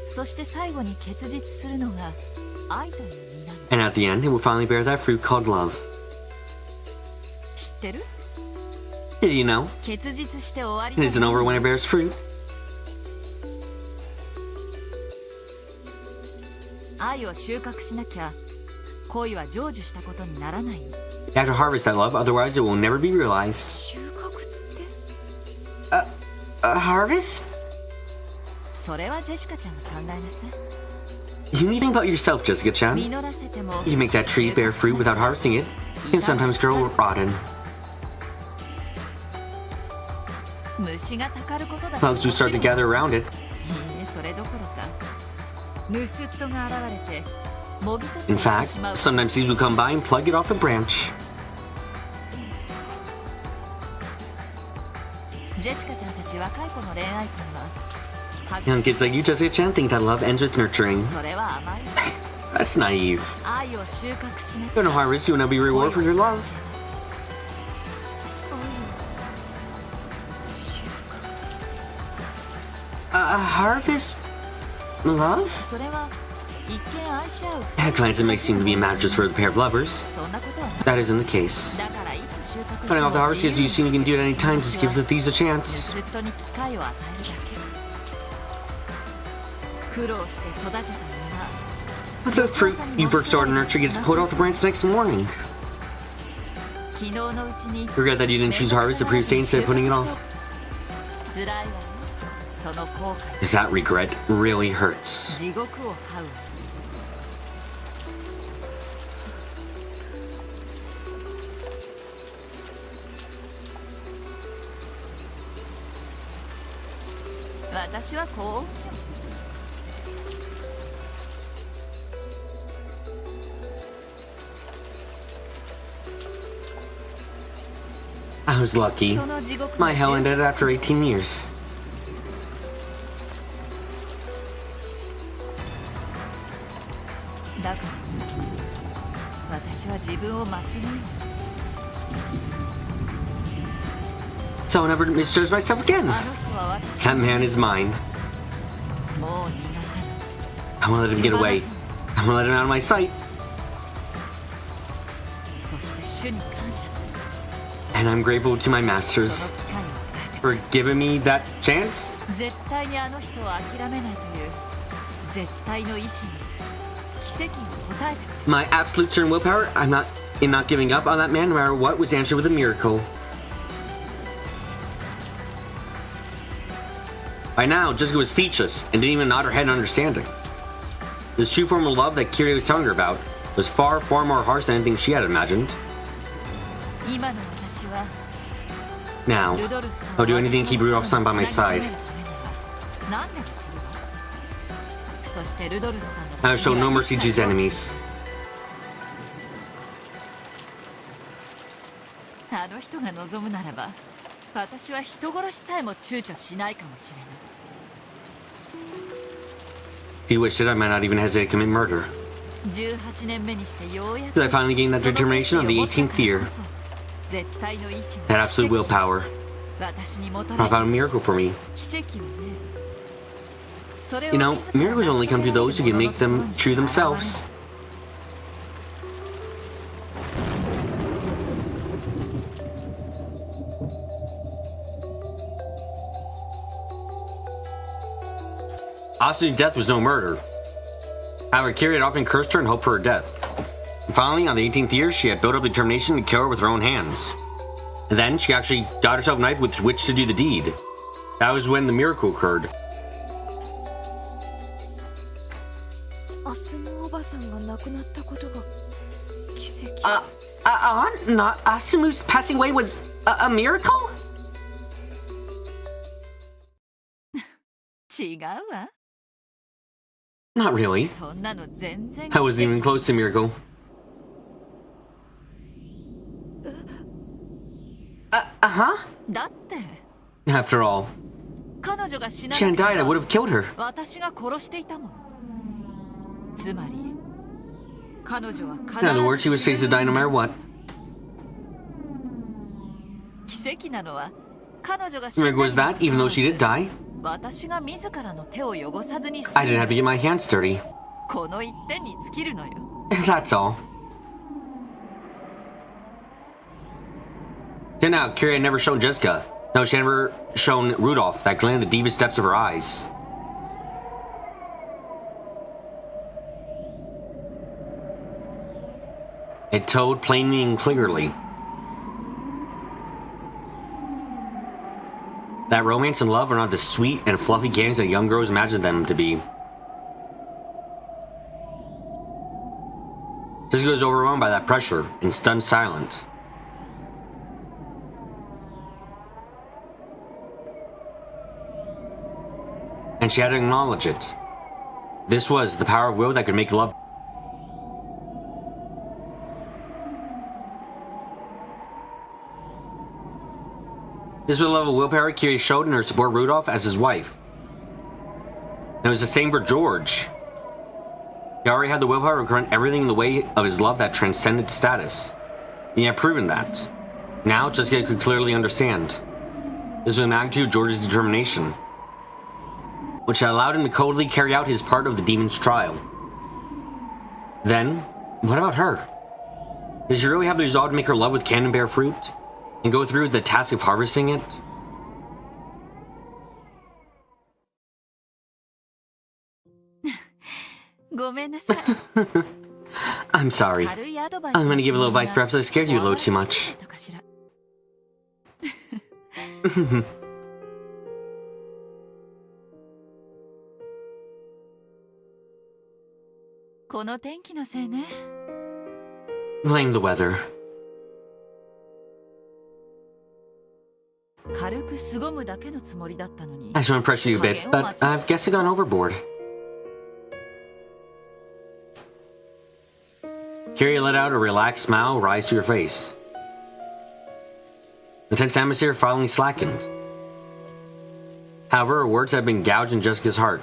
そして最後に結実するのが愛という実なの And at the end, it will finally bear that fruit called love. 知ってる Did you know? 結実して終わり It isn't over when it bears fruit. 愛を収穫しなきゃ恋は成就したことにならないの You have to harvest that love, otherwise it will never be realized. 収穫って A harvest? それはジェシカちゃんが考えなさ You need to think about yourself, Jessica-chan. い実らせても You make that tree bear fruit without harvesting it, it can sometimes grow rotten. 虫がたかることだ Bugs do start to gather around it. いいえそれどころかヌスットが現れてもぎ取って In いって fact, しまう sometimes thieves will come by and plug it off the branch. ジェシカちゃんたち若い子の恋愛観は Young kids like you, Jessica-chan, think that love ends with nurturing. それは甘い That's naive. 愛を収穫しなき You're no harvest, you will not be rewarded for your love. A harvest? Love? それは一見愛し合う At glance, it may seem to be a match just for the pair of lovers. そんなことはない That isn't the case. だからいつ収穫して Cutting も off the harvest gives you 自由 seem you can do it any time, just gives the thieves a ヌ chance. スットに機会を与えるだけ苦労して育てた実が But the fruit you've worked so hard to nurture gets pulled off the branch the next morning. 昨日のうちに Regret that you didn't choose harvest the previous day instead of putting it off. 辛いわよその後悔 That regret really hurts. 地獄を飼うわ 私はこう I was lucky. その地獄 My hell の ended after 18 years. だから私は自分を間違えない So I'll never misjudge myself again. あの人は私 That man is mine. もう逃がさない I won't let him get away. I won't let him out of my sight. そして主に感謝する And I'm grateful to my そ masters の機会を与え for giving me that chance. た絶対にあの人を諦めないという絶対の意志に奇跡が応えてくれ My absolute certain willpower, I'm not in not giving up on that man no matter what, was answered with a miracle. By now, Jessica was speechless and didn't even nod her head in understanding. This true form of love that Kiryu was telling her about was far, far more harsh than anything she had imagined. 今の私は Now, ルドルフさん I'll do anything to keep Rudolph's son by my side. 何でもするわそしてルドルフさんの I will show no mercy to his enemies. あの人が望むならば私は人殺しさえも躊躇しないかもしれない If he wished it, I might not even hesitate to commit murder. 18年目にしてようやく Because I finally gained that determination on the 18th year. 絶対の意志 That absolute willpower 私にもた brought らし about a miracle for me. 奇跡をねそれを You know, 自ら miracles only come to those who can make them true themselves. Asu's death was no murder. However, Kiri had often cursed her and hoped for her death. And finally, on the 18th year, she had built up the determination to kill her with her own hands. And then, she actually got herself a knife with which to do the deed. That was when the miracle occurred. Not Asumu's passing away was a miracle? 違うわ。 Not really. そんなの全然 I wasn't even close to a miracle. Uh-huh. だって After all, 彼女が死な she な hadn't け died, I れ would ば have killed her. 私が殺していたもの。つまり彼女は必 In other words, she ず was faced to die no matter what. 奇跡なのは彼女が The miracle was that, even though she did die, 私が自らの手を汚さずに済 I didn't have to get my hands dirty. この一点に尽きるのよ。 That's all. Turn out, Kiri had never shown Jessica. No, she had never shown Rudolph that glint in the deepest depths of her eyes. It told plainly and clearly that romance and love are not the sweet and fluffy games that young girls imagine them to be. Jessica was overwhelmed by that pressure and stunned silent. And she had to acknowledge it. This was the power of will that could make love. This was the level of willpower Kiri showed in her support Rudolph as his wife. And it was the same for George. He already had the willpower to prevent everything in the way of his love that transcended status. He had proven that. Now, Jessica could clearly understand. This was the magnitude of George's determination, which had allowed him to coldly carry out his part of the demon's trial. Then, what about her? Did she really have the resolve to make her love with Cannon bear fruit? And go through the task of harvesting it? I'm sorry. I'm gonna give a little advice. Perhaps I scared you a little too much. この天気のせいね。 Blame the weather. 軽く凄むだけのつもりだったのに。 I just want to pressure you a bit, but I've guessed I gone overboard. Kiri let out a relaxed smile rise to her face. The tense atmosphere finally slackened. However, her words had been gouged in Jessica's heart.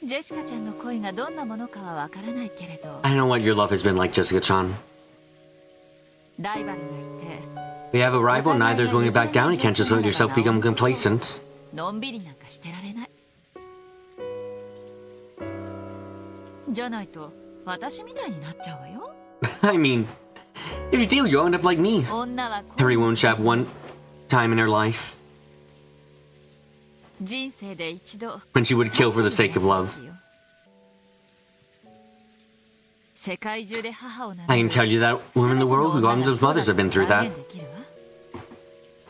ジェシカちゃんの恋がどんなものかはわからないけれど。 I know what your love has been like, Jessica-chan. ライバルがいて。 We have a rival, neither is willing to back down. You can't just let yourself become complacent. のんびりなんかしてられない。じゃないと私みたいになっちゃうわよ。I mean, if you do, you'll end up like me. 女は Everyone should have one time in their life 人生で一度 when she would kill for the sake of love. 世界中で母を名 I 乗 can る tell you that women in the world who got themselves mothers have been through that.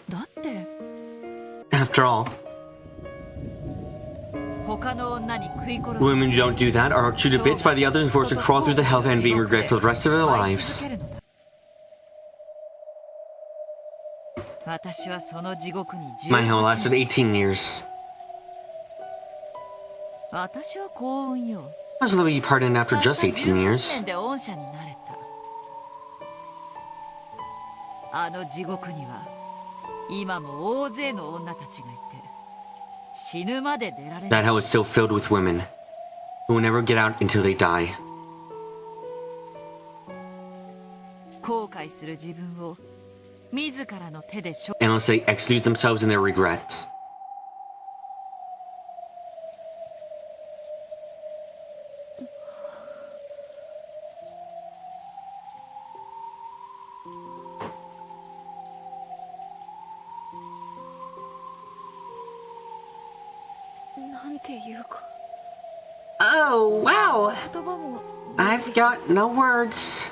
だって After all, 他の女に食い殺す women who don't do that are chewed to bits by the others and forced to crawl through the hell and being regret for the rest of their lives. 私はその地獄に My hell 18 lasted 18 years. 私は幸運よ。 I was literally pardoned after just 18 years. 年で恩赦になれた。あの地獄には今も大勢の女たちがいて死ぬまで出られな That い。 hell is still filled with women who will never get out until they die. 後悔する自分を自らの手で処 Unless they execute themselves in their regret. なんていうか Oh, wow! 言葉も I've got no words.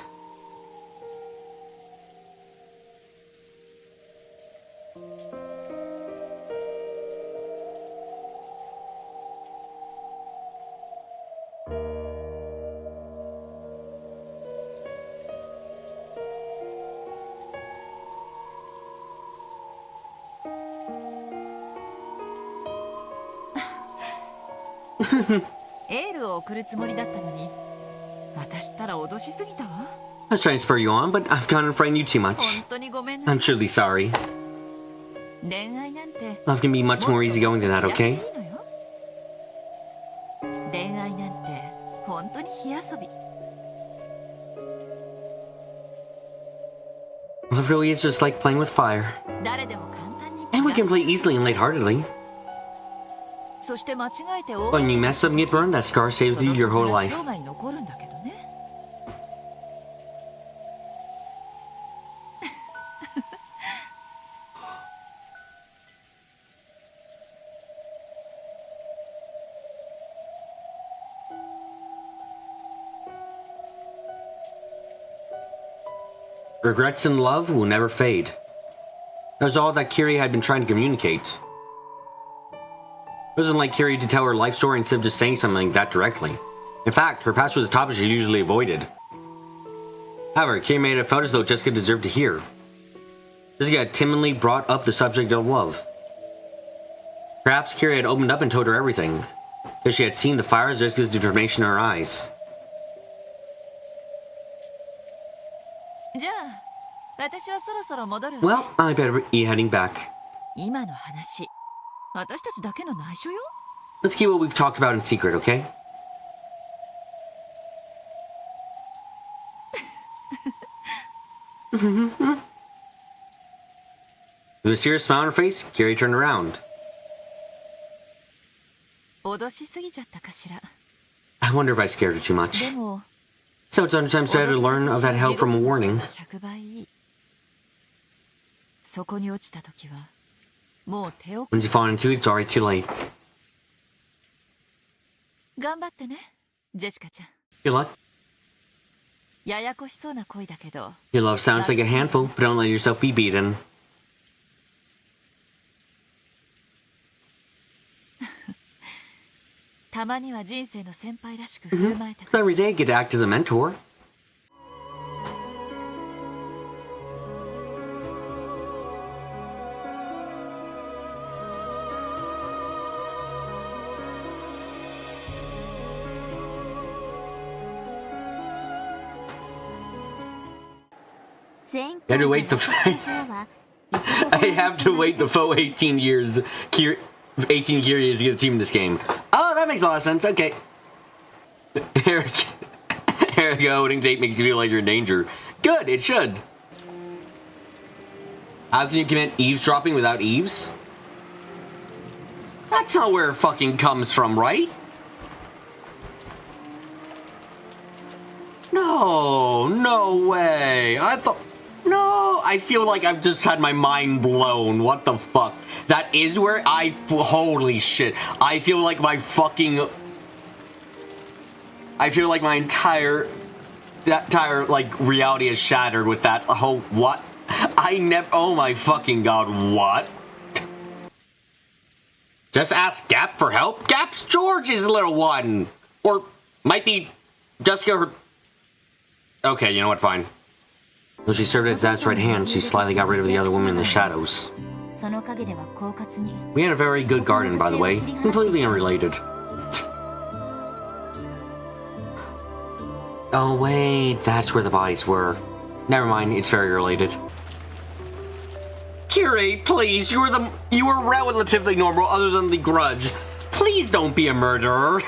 I エールを送るつもりだったのに私ったら脅しすぎたわ was trying to spur you on, but I've gone and frightened you too 本 much. 当にごめんなさ I'm い truly sorry. 恋愛なんて Love can be much more easygoing than that, やってい okay? いのよ恋愛なんて本当に火遊び Love really is just like playing with fire. 誰でも簡単に And we 嫌 can play easily and lightheartedly. そして間違えて But when you mess up and get burned, that scar stays with you your whole life. 生涯残るんだけどね Regrets and love will never fade. That was all that Kiri had been trying to communicate. It wasn't like Kiri to tell her life story instead of just saying something like that directly. In fact, her past was a topic she usually avoided. However, Kiri made it felt as though Jessica deserved to hear. Jessica had timidly brought up the subject of love. Perhaps Kiri had opened up and told her everything, because she had seen the fire of Jessica's determination in her eyes. じゃあ私はそろそろ戻る Well, I better be heading back. 今の話私たちだけの内緒よ Let's keep what we've talked about in secret, okay? With a serious smile on her face, Gary turned around. 脅しすぎちゃったかしら I wonder if I scared her too much. でも So it's sometimes better to learn of that hell from a warning. 100倍いいそこに落ちた時はもう手遅 Once you've fallen into it, it's already too late. 頑張ってねジェシカちゃん Good luck. ややこしそうな恋だけど Your love sounds like a handful, but don't let yourself be beaten. たまには人生の先輩らしく振る舞えた So か every しら day, get to act as a mentor. You have to wait I have to wait the full 18 years, 18 years to get the team in this game. Oh, that makes a lot of sense. Okay. Eric, voting date makes you feel like you're in danger. Good, it should. How can you commit eavesdropping without eaves? That's not where it fucking comes from, right? No, no way. No, I feel like I've just had my mind blown. What the fuck? That is where holy shit. I feel like my entire like reality is shattered with that whole what? Oh my fucking god, what? Just ask Gap for help? Gap's George's little one! Or might be Jessica her... Okay, you know what, fine. Though she served as Dad's right hand, she slyly got rid of the other woman in the shadows. We had a very good garden, by the way. Completely unrelated. Oh wait, that's where the bodies were. Never mind, it's very related. Kiri, please, you were relatively normal other than the grudge. Please don't be a murderer.